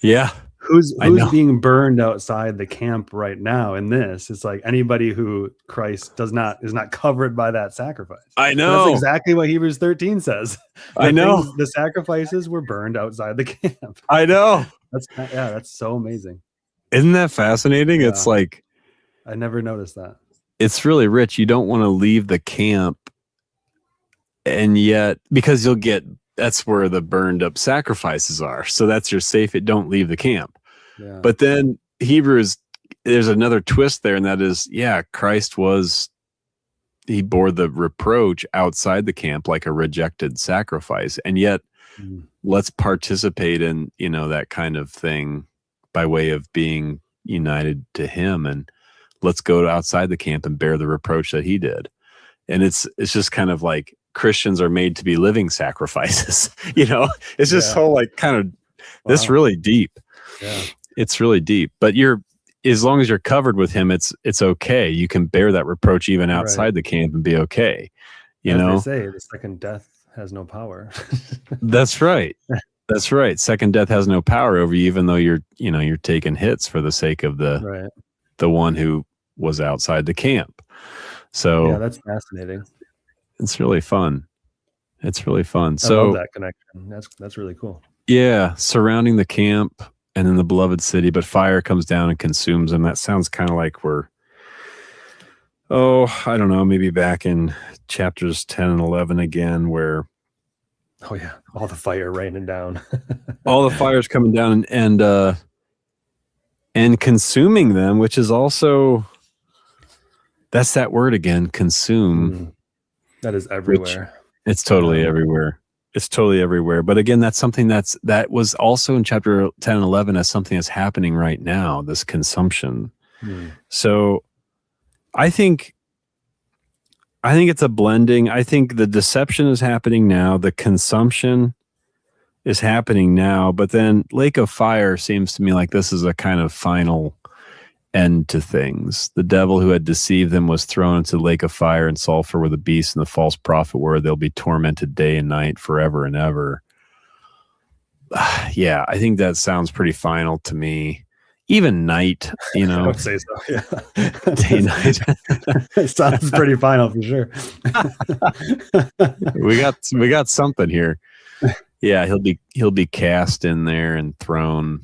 Yeah. Who's being burned outside the camp right now in this? It's like anybody who Christ is not covered by that sacrifice. I know. That's exactly what Hebrews 13 says. I know. The sacrifices were burned outside the camp. I know. That's so amazing. Isn't that fascinating? Yeah. It's like, I never noticed that. It's really rich. You don't want to leave the camp, and yet, because that's where the burned up sacrifices are. So that's your safe. Don't leave the camp. Yeah. But then Hebrews, there's another twist there. And that is, Christ he bore the reproach outside the camp like a rejected sacrifice. And yet let's participate in, that kind of thing by way of being united to him. And let's go outside the camp and bear the reproach that he did. And it's just kind of like, Christians are made to be living sacrifices. It's just so like kind of this really deep. Yeah. It's really deep, but as long as you're covered with him, it's okay. You can bear that reproach even outside the camp and be okay. They say the second death has no power. That's right. That's right. Second death has no power over you, even though you're taking hits for the sake of the one who was outside the camp. So that's fascinating. It's really fun. It's really fun. I love that connection. That's really cool. Yeah, surrounding the camp and then the beloved city, but fire comes down and consumes them. That sounds kind of like we're Oh, I don't know, maybe back in chapters 10 and 11 again, where Oh yeah, all the fire raining down. all the fire's coming down and consuming them, which is also, that's that word again, consume. That is Which everywhere. it's totally everywhere. It's totally everywhere. But again, that's something that was also in chapter 10 and 11 as something that's happening right now, this consumption. So I think it's a blending. I think the deception is happening now. The consumption is happening now. But then Lake of Fire seems to me like this is a kind of final end to things. The devil who had deceived them was thrown into the lake of fire and sulfur where the beast and the false prophet were. They'll be tormented day and night forever and ever. Yeah, I think that sounds pretty final to me. Even night, you know. I would say so. Yeah. Day night. It sounds pretty final for sure. we got something here. Yeah, he'll be cast in there and thrown.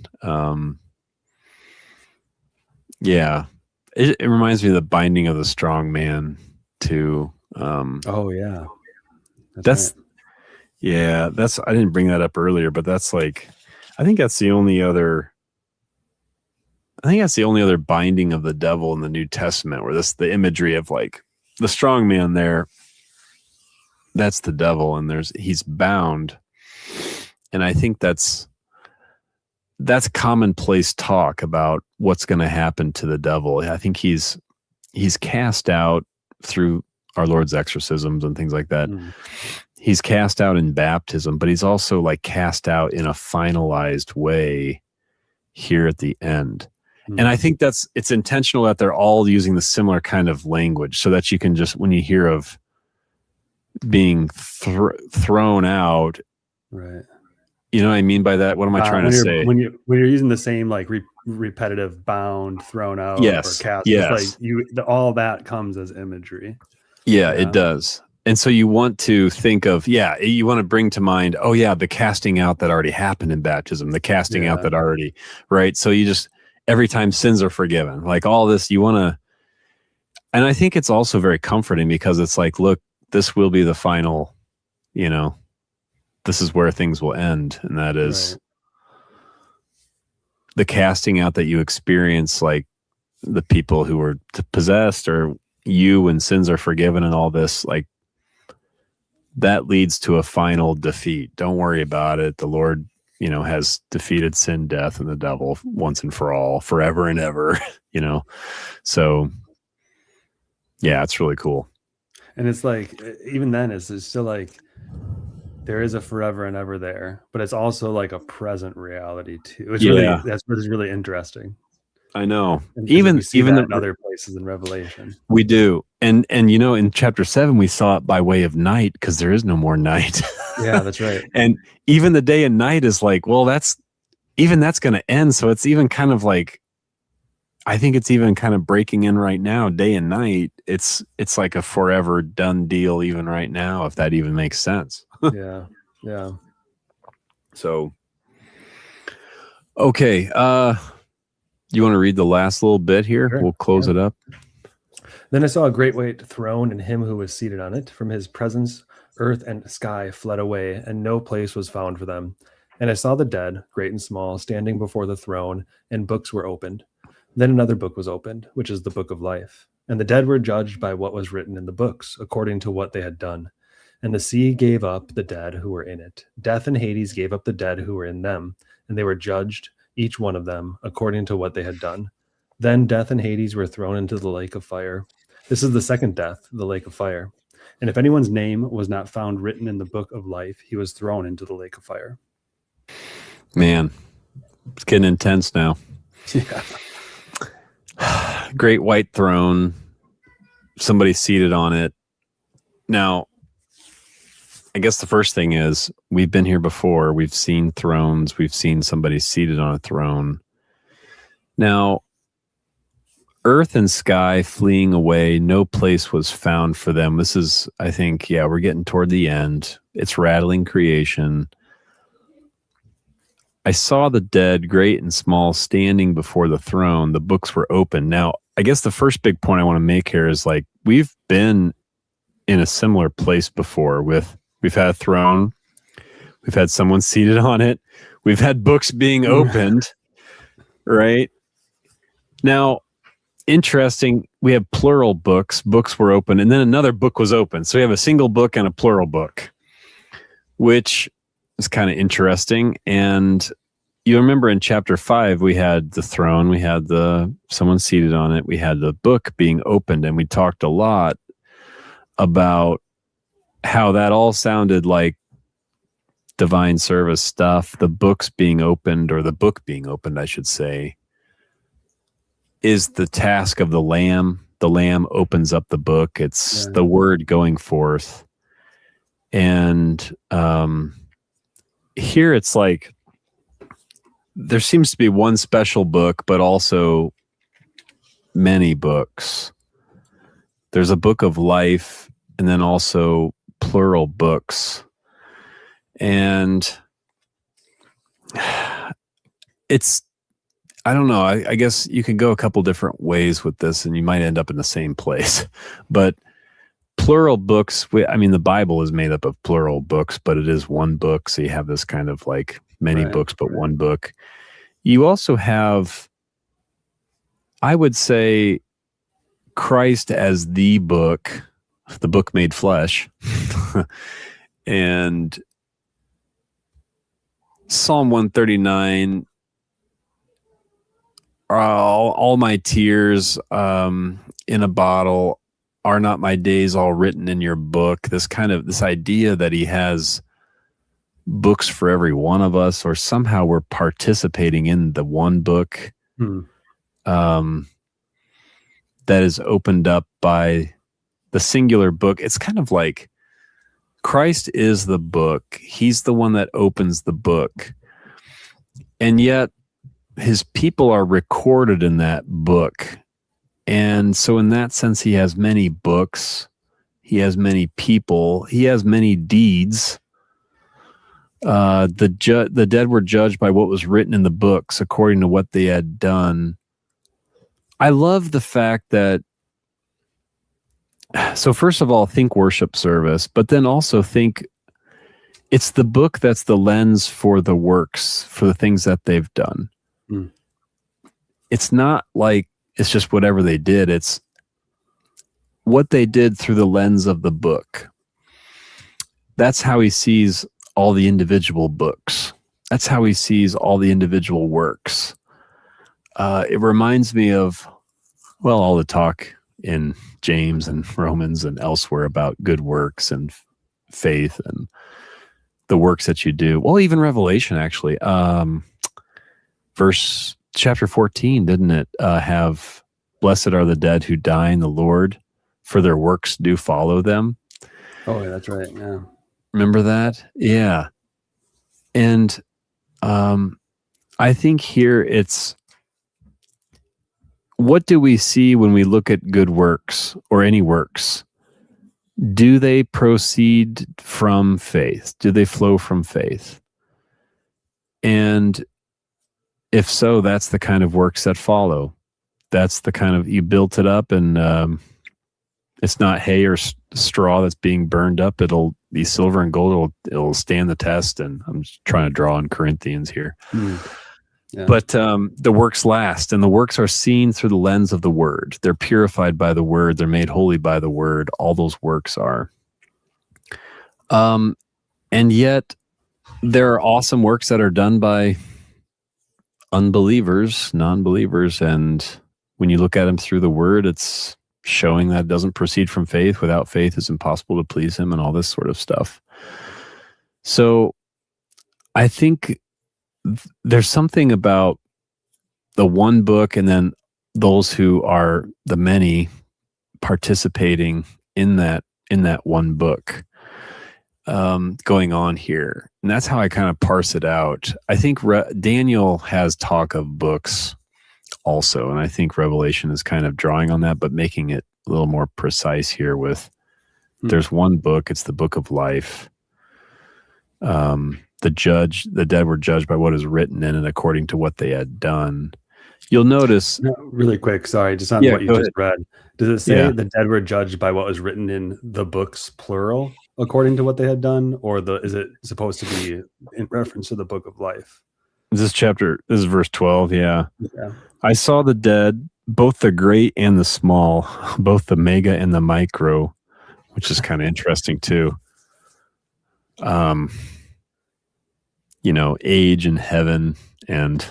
Yeah, it reminds me of the binding of the strong man too. Oh yeah, that's right. Yeah. That's, I didn't bring that up earlier, but that's like, I think that's the only other binding of the devil in the New Testament, where the imagery of like the strong man there. That's the devil, and he's bound, and I think that's commonplace talk about what's going to happen to the devil. I think he's cast out through our Lord's exorcisms and things like that. He's cast out in baptism, but he's also like cast out in a finalized way here at the end. And I think it's intentional that they're all using the similar kind of language so that you can just, when you hear of being thrown out, right? You know what I mean by that? What am I trying to say? When you're using the same like repetitive bound, thrown out, or cast, it's like all that comes as imagery. Yeah, it does. And so you want to think of, you want to bring to mind, the casting out that already happened in baptism, the casting out that already, right? So you just, every time sins are forgiven, like all this, you want to, and I think it's also very comforting because it's like, look, this will be the final, this is where things will end. And that is the casting out that you experience, like the people who were possessed, or you, when sins are forgiven and all this, like that leads to a final defeat. Don't worry about it. The Lord, has defeated sin, death, and the devil once and for all, forever and ever, So yeah, it's really cool. And it's like, even then it's still like, there is a forever and ever there, but it's also like a present reality too. It's that's what is really interesting. I know. And even in other places in Revelation, we do. And in chapter 7, we saw it by way of night because there is no more night. Yeah, that's right. And even the day and night is like, well, that's going to end. So it's even kind of like, I think it's even kind of breaking in right now, day and night. It's like a forever done deal even right now, if that even makes sense. Yeah. So, okay. You want to read the last little bit here? Sure. We'll close it up. Then I saw a great white throne and him who was seated on it. From his presence, earth and sky fled away, and no place was found for them. And I saw the dead, great and small, standing before the throne, and books were opened. Then another book was opened, which is the book of life. And the dead were judged by what was written in the books, according to what they had done. And the sea gave up the dead who were in it. Death and Hades gave up the dead who were in them, and they were judged, each one of them, according to what they had done. Then death and Hades were thrown into the lake of fire. This is the second death, the lake of fire. And if anyone's name was not found written in the book of life, he was thrown into the lake of fire. Man, it's getting intense now. Yeah. Great white throne, somebody seated on it. Now, I guess the first thing is, we've been here before. We've seen thrones. We've seen somebody seated on a throne. Now, earth and sky fleeing away, no place was found for them. This is, I think, we're getting toward the end. It's rattling creation. I saw the dead, great and small, standing before the throne. The books were open. Now, I guess the first big point I want to make here is like we've been in a similar place before. We've had a throne, we've had someone seated on it, we've had books being opened, right? Now, interesting, we have plural books. Books were open, and then another book was open. So we have a single book and a plural book, which is kind of interesting. And you remember in chapter 5, we had the throne, we had someone seated on it, we had the book being opened, and we talked a lot about how that all sounded like divine service stuff. The books being opened, or the book being opened, I should say, is the task of the Lamb. The Lamb opens up the book. It's the word going forth. And here it's like there seems to be one special book, but also many books. There's a book of life, and then also plural books. And it's, I don't know, I guess you can go a couple different ways with this and you might end up in the same place. But plural books, I mean, the Bible is made up of plural books, but it is one book. So you have this kind of like many books, but one book. You also have, I would say, Christ as the book made flesh. And Psalm 139, all my tears in a bottle, are not my days all written in your book? This idea that he has books for every one of us, or somehow we're participating in the one book that is opened up by the singular book. It's kind of like Christ is the book. He's the one that opens the book. And yet his people are recorded in that book. And so in that sense, he has many books. He has many people. He has many deeds. The dead were judged by what was written in the books according to what they had done. I love the fact that, so first of all, think worship service, but then also think it's the book that's the lens for the works, for the things that they've done. It's not like it's just whatever they did. It's what they did through the lens of the book. That's how he sees all the individual books. That's how he sees all the individual works. It reminds me of, well, all the talk in James and Romans and elsewhere about good works and faith and the works that you do. Well, even Revelation, actually. Chapter 14, didn't it have, blessed are the dead who die in the Lord, for their works do follow them. Oh, yeah, that's right. Yeah. Remember that? Yeah. And I think here it's, what do we see when we look at good works or any works? Do they proceed from faith? Do they flow from faith? And if so, that's the kind of works that follow. That's the kind of, you built it up, and it's not hay or straw that's being burned up. It'll be silver and gold. It'll stand the test. And I'm just trying to draw on Corinthians here. Yeah. But the works last, and the works are seen through the lens of the word. They're purified by the word. They're made holy by the word. All those works are. And yet there are awesome works that are done by unbelievers, non-believers. And when you look at them through the word, it's showing that it doesn't proceed from faith. Without faith, it's impossible to please him, and all this sort of stuff. So I think there's something about the one book, and then those who are the many participating in that one book going on here. And that's how I kind of parse it out. I think Daniel has talk of books also, and I think Revelation is kind of drawing on that, but making it a little more precise here with there's one book. It's the book of life. The dead were judged by what is written in it according to what they had done. You'll notice. No, really quick, sorry, just on Yeah, what you go just ahead. read. Does it say Yeah. the dead were judged by what was written in the books, plural, according to what they had done, or is it supposed to be in reference to the book of life? This is verse 12. Yeah. Yeah. I saw the dead, both the great and the small, both the mega and the micro, which is kind of interesting too. Um, age and heaven and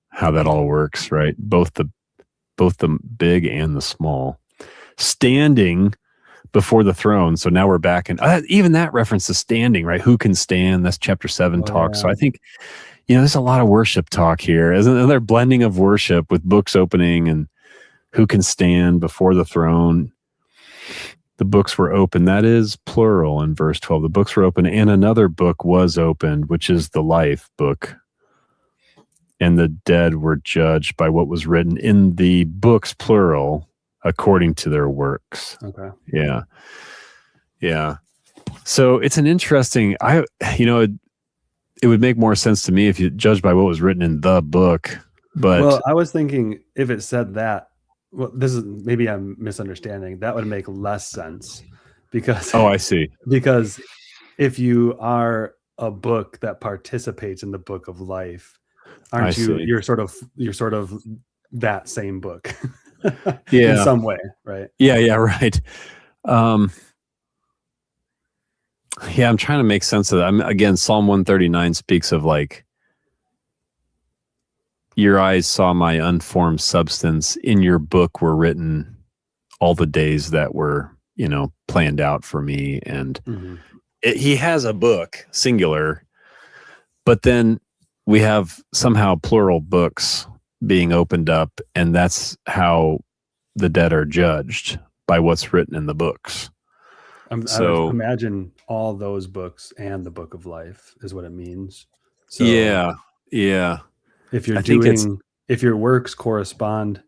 how that all works, right? Both the big and the small, standing before the throne. So now we're back in even that reference to standing, right? Who can stand? That's chapter 7 Oh, talk. yeah. So I think, there's a lot of worship talk here. Isn't there? Blending of worship with books opening and who can stand before the throne. The books were open. That is plural in verse 12. The books were open, and another book was opened, which is the life book. And the dead were judged by what was written in the books, plural, according to their works. Okay. Yeah. Yeah. So it's an interesting, it would make more sense to me if you judged by what was written in the book. But Well, I was thinking if it said that, well, this is maybe I'm misunderstanding. That would make less sense because I see. because if you are a book that participates in the book of life, aren't you? See. You're sort of that same book, Yeah, in some way, right? Yeah, right. Yeah, I'm trying to make sense of that. Again, Psalm 139 speaks of like, your eyes saw my unformed substance. In your book were written all the days that were, planned out for me. And he has a book, singular, but then we have somehow plural books being opened up. And that's how the dead are judged, by what's written in the books. I would imagine all those books and the book of life is what it means. So yeah. If your works correspond,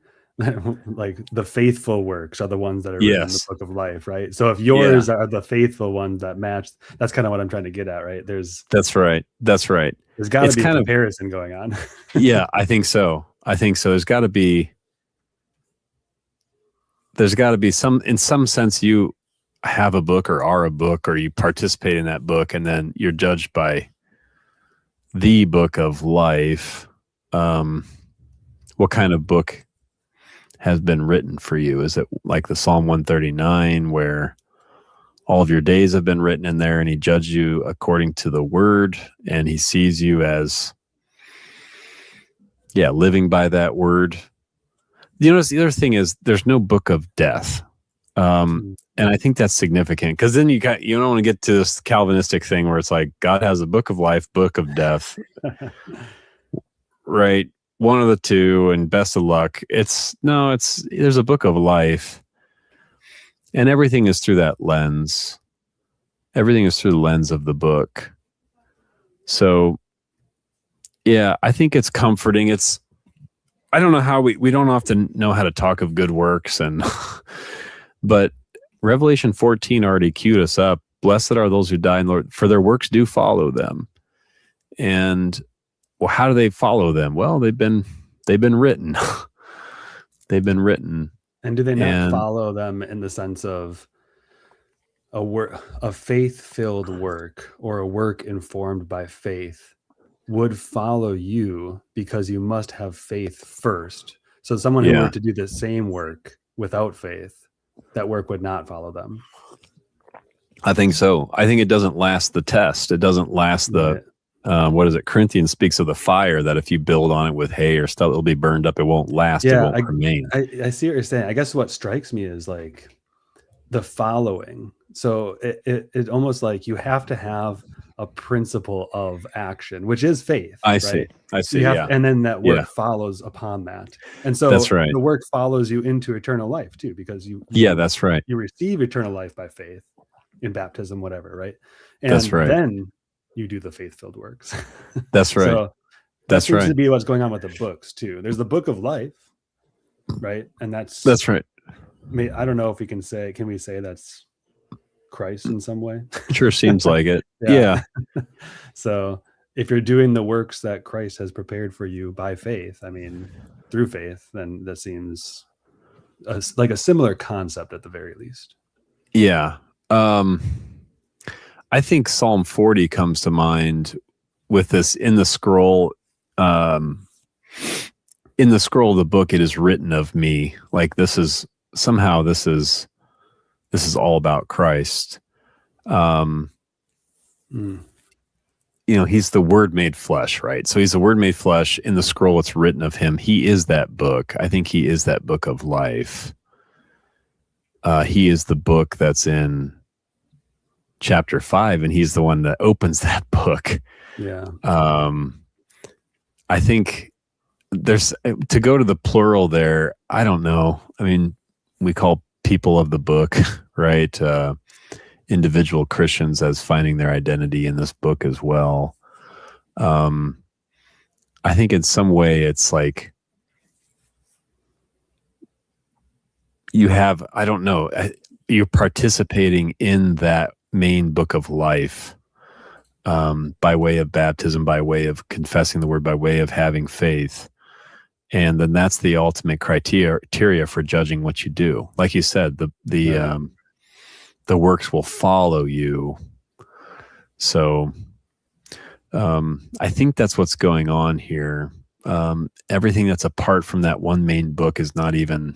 like the faithful works are the ones that are written in the book of life, right? So if yours are the faithful ones that match, that's kind of what I'm trying to get at, right? That's right. There's got to be a comparison going on. Yeah, I think so. There's got to be some, in some sense, you have a book or are a book, or you participate in that book, and then you're judged by the book of life. What kind of book has been written for you? Is it like the Psalm 139 where all of your days have been written in there, and he judged you according to the word, and he sees you as living by that word? The other thing is there's no book of death. And I think that's significant, because then you don't want to get to this Calvinistic thing where it's like God has a book of life, book of death, right? One of the two, and best of luck. There's a book of life, and everything is through that lens. Everything is through the lens of the book. So, yeah, I think it's comforting. I don't know how we don't often know how to talk of good works, but Revelation 14 already queued us up. Blessed are those who die in the Lord, for their works do follow them. And how do they follow them? Well, they've been written. They've been written. And do they not follow them in the sense of a faith-filled work, or a work informed by faith would follow you because you must have faith first? So someone who were to do the same work without faith, that work would not follow them. I think so. I think it doesn't last the test. It doesn't last the, what is it? Corinthians speaks of the fire, that if you build on it with hay or stuff, it'll be burned up. It won't last. It won't remain. I see what you're saying. I guess what strikes me is like the following. So it almost like you have to have a principle of action, which is faith. I see. So and then that work follows upon that. And so that's right. The work follows you into eternal life too, because that's right. You receive eternal life by faith in baptism, whatever, right? And that's right. Then you do the faith-filled works. That's right. So that seems to be what's going on with the books too. There's the book of life, right? And that's right. I don't know if we can say that's Christ in some way. Sure seems like it. Yeah. So if you're doing the works that Christ has prepared for you by faith, I mean, through faith, then that seems like a similar concept at the very least. Yeah. I think Psalm 40 comes to mind with this in the scroll. In the scroll of the book, it is written of me. Like this is all about Christ. He's the Word made flesh, right? So he's the Word made flesh. In the scroll, it's written of him. He is that book. I think he is that book of life. He is the book that's in chapter 5, and he's the one that opens that book. Yeah. I think there's, to go to the plural there, I don't know. I mean, we call people of the book, right? Individual Christians as finding their identity in this book as well. I think in some way it's like you have, I don't know, you're participating in that main book of life by way of baptism, by way of confessing the word, by way of having faith. And then that's the ultimate criteria for judging what you do. Like you said, the works will follow you. So I think that's what's going on here. Everything that's apart from that one main book is not even,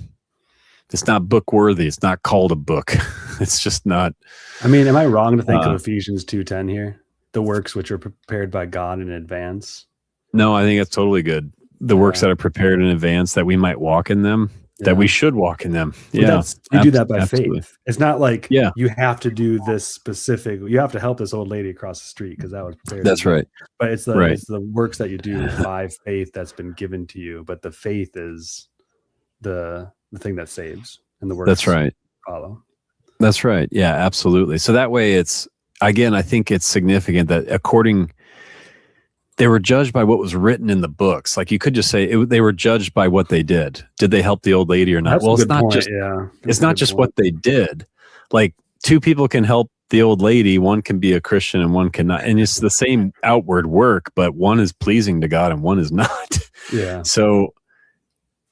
it's not book worthy. It's not called a book. It's just not. I mean, am I wrong to think of Ephesians 2:10 here? The works which are prepared by God in advance. No, I think that's totally good. The works that are prepared in advance, that we might walk in them, that we should walk in them. Yeah. You do that by faith. It's not like you have to do this specific, you have to help this old lady across the street because that was prepared. That's right. But it's the works that you do by faith that's been given to you. But the faith is the thing that saves, and the works that's right. follow. That's right. Yeah, absolutely. So that way it's, again, I think it's significant that they were judged by what was written in the books. Like you could just say they were judged by what they did. Did they help the old lady or not? That's well, it's not point. just it's not just point. what they did. Like two people can help the old lady. One can be a Christian and one cannot. And it's the same outward work, but one is pleasing to God and one is not. Yeah. So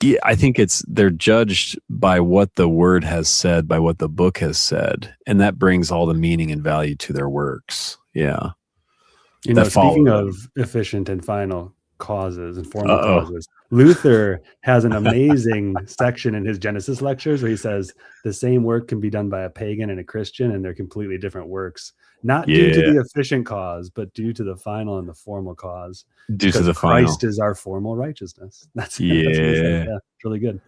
yeah, I think they're judged by what the word has said, by what the book has said, and that brings all the meaning and value to their works. Yeah. Speaking of efficient and final causes and formal causes, Luther has an amazing section in his Genesis lectures where he says the same work can be done by a pagan and a Christian, and they're completely different works, not due to the efficient cause, but due to the final and the formal cause. Due to the Christ is our formal righteousness. That's what he says. Yeah, it's really good.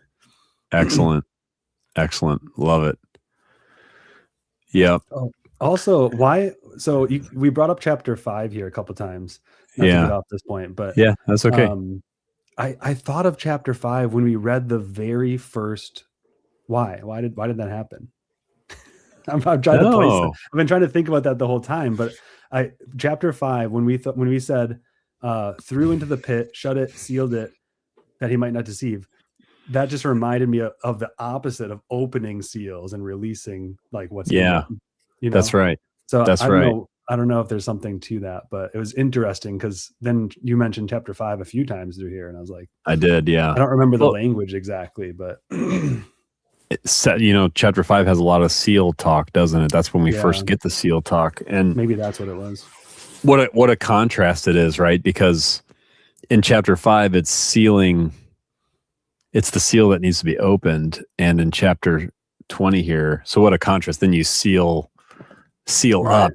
Excellent. Love it. Yep. Also, why? So we brought up chapter 5 here a couple times. Not to get off this point, but yeah, that's okay. I thought of chapter 5 when we read the very first. Why did that happen? I'm trying to place it. I've been trying to think about that the whole time, but chapter 5 when we said threw into the pit, shut it, sealed it, that he might not deceive. That just reminded me of the opposite of opening seals and releasing like what's in them. That's right. So I don't know if there's something to that, but it was interesting because then you mentioned chapter 5 a few times through here, and I was like, I did, yeah. I don't remember the language exactly, but chapter 5 has a lot of seal talk, doesn't it? That's when we first get the seal talk, and maybe that's what it was. What a contrast it is, right? Because in chapter 5, it's sealing. It's the seal that needs to be opened, and in chapter 20 here, so what a contrast! Then you seal up,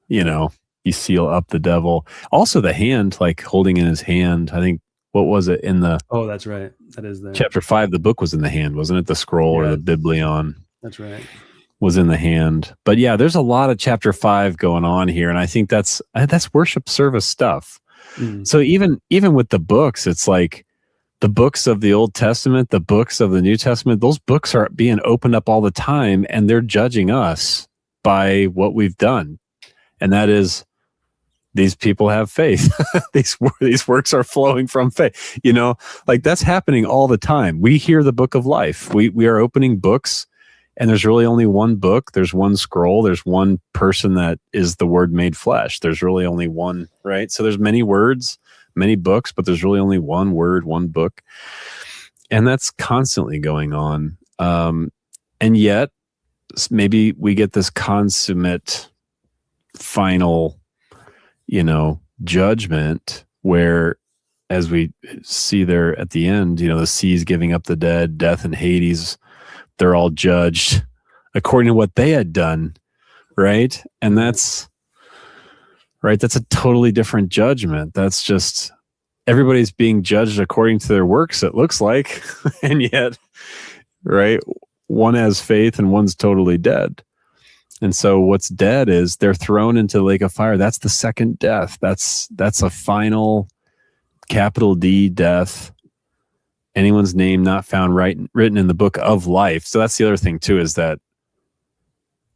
you seal up the devil. Also the hand, like holding in his hand, I think, what was it in the... Oh, that's right. That is there. Chapter 5, the book was in the hand, wasn't it? The scroll or the biblion. That's right. Was in the hand. But yeah, there's a lot of chapter 5 going on here. And I think that's worship service stuff. So even with the books, it's like the books of the Old Testament, the books of the New Testament, those books are being opened up all the time, and they're judging us by what we've done. And that is, these people have faith. these works are flowing from faith. Like that's happening all the time. We hear the book of life. We are opening books, And there's really only one book. There's one scroll. There's one person that is the Word made flesh. There's really only one, right? So there's many words, many books, but there's really only one word, one book. And that's constantly going on. And yet, maybe we get this consummate final, judgment where, as we see there at the end, the seas giving up the dead, death and Hades, they're all judged according to what they had done, right? And that's a totally different judgment. That's just, everybody's being judged according to their works, it looks like. And yet, right, one has faith and one's totally dead. And so what's dead is they're thrown into the lake of fire. That's the second death. That's a final capital D death. Anyone's name not found written in the book of life. So that's the other thing too, is that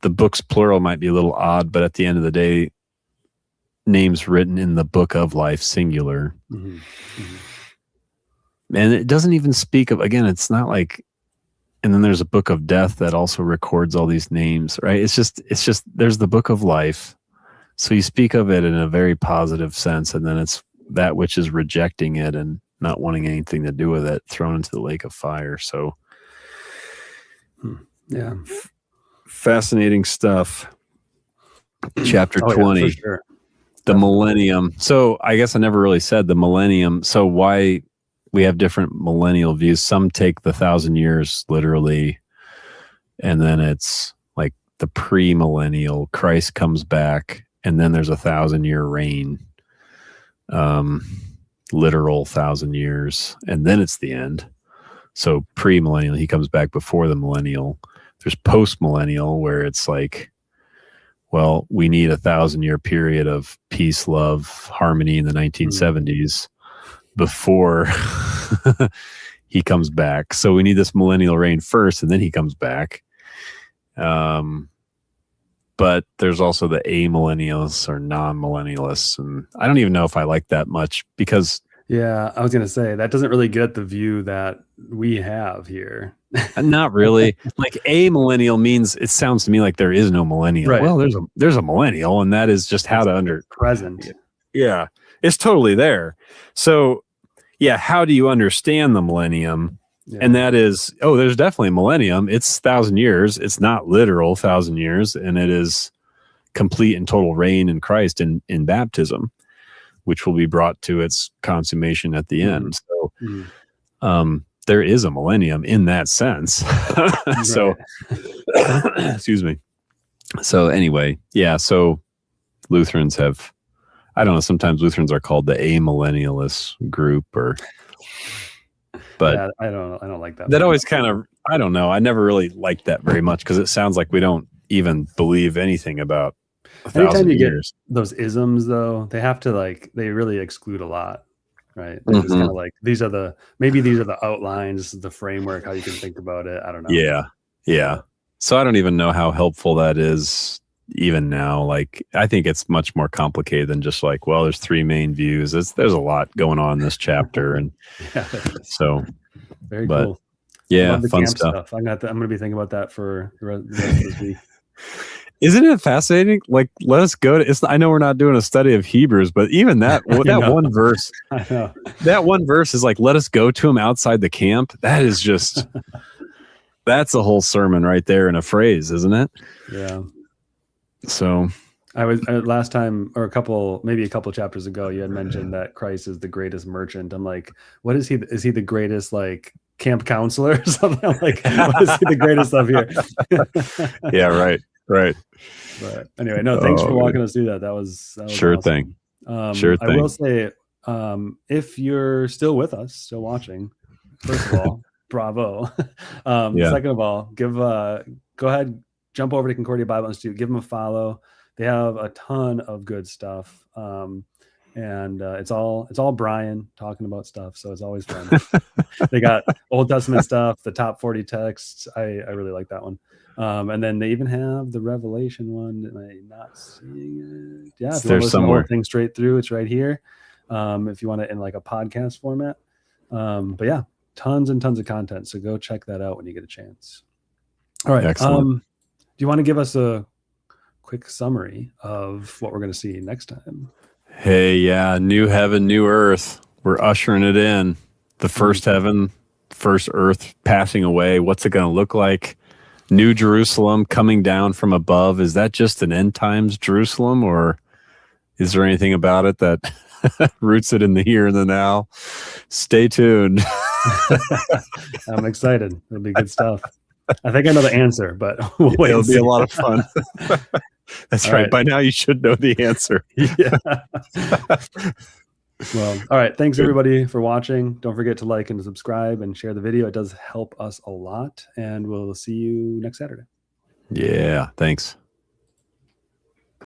the books plural might be a little odd, but at the end of the day, names written in the book of life, singular. Mm-hmm. Mm-hmm. And it doesn't even speak of, again, it's not like, and then there's a book of death that also records all these names, right? It's just there's the book of life. So you speak of it in a very positive sense, and then it's that which is rejecting it and not wanting anything to do with it, thrown into the lake of fire. So, yeah, fascinating stuff. Chapter 20, yeah, for sure. The millennium. So I guess I never really said the millennium. So why we have different millennial views. Some take the 1,000 years literally, and then it's like the pre-millennial, Christ comes back, and then there's 1,000-year reign. Literal 1,000 years, and then it's the end. So pre-millennial, he comes back before the millennial. There's post-millennial, where it's like, well, we need 1,000-year period of peace, love, harmony in the 1970s before he comes back. So we need this millennial reign first, and then he comes back. But there's also the amillennialists or non-millennialists, and I don't even know if I like that much, because I was going to say that doesn't really get the view that we have here. Not really. Like a millennial means, it sounds to me like there is no millennial. Right. Well, there's a millennial, and that is just how to present. Yeah, it's totally there. So yeah, how do you understand the millennium? Yeah. And that is, there's definitely a millennium. It's 1,000 years. It's not literal 1,000 years, and it is complete and total reign in Christ in baptism, which will be brought to its consummation at the end. So there is a millennium in that sense. So excuse me. So anyway, yeah, so Lutherans have, I don't know, sometimes Lutherans are called the amillennialist group, but yeah, I don't like that. That always kind of, I don't know. I never really liked that very much, because it sounds like we don't even believe anything about 1,000 years. Get those isms, though, they have to they really exclude a lot, right? They're just kind of like, these are the outlines, this is the framework, how you can think about it. I don't know. Yeah. So I don't even know how helpful that is even now. Like, I think it's much more complicated than just like, well, there's three main views. There's a lot going on in this chapter, and so very cool. Yeah, fun stuff. I'm gonna be thinking about that for the rest of this week. Isn't it fascinating? Like, let us go to. I know we're not doing a study of Hebrews, but even that one verse, I know. That one verse is like, let us go to him outside the camp. That is just, that's a whole sermon right there in a phrase, isn't it? Yeah. So I was last time, or maybe a couple chapters ago, you had mentioned that Christ is the greatest merchant. I'm like, what is he? Is he the greatest camp counselor or something? I'm like, what is he the greatest of here? Yeah, right. But anyway, no, thanks for walking us through that. That was sure awesome. Thing. Sure thing. I will say, if you're still with us, still watching, first of all, bravo. Second of all, go ahead, jump over to Concordia Bible Institute, give them a follow. They have a ton of good stuff. And it's all Brian talking about stuff. So it's always fun. They got Old Testament stuff, the top 40 texts. I really like that one. And then they even have the Revelation one. Am I not seeing it? Yeah, if you want to listen to the whole thing straight through, it's right here. If you want it in a podcast format. But yeah, tons and tons of content. So go check that out when you get a chance. All right. Excellent. Do you want to give us a quick summary of what we're going to see next time? Hey, yeah, new heaven, new earth. We're ushering it in. The first heaven, first earth passing away. What's it going to look like? New Jerusalem coming down from above. Is that just an end times Jerusalem, or is there anything about it that roots it in the here and the now? Stay tuned. I'm excited. It'll be good stuff. I think I know the answer, but we'll wait It'll and be see. a lot of fun. That's All right. right. By now, you should know the answer. Yeah. Well, all right. Thanks Good. everybody for watching. Don't forget to like and subscribe and share the video. It does help us a lot. And we'll see you next Saturday. Yeah. Thanks.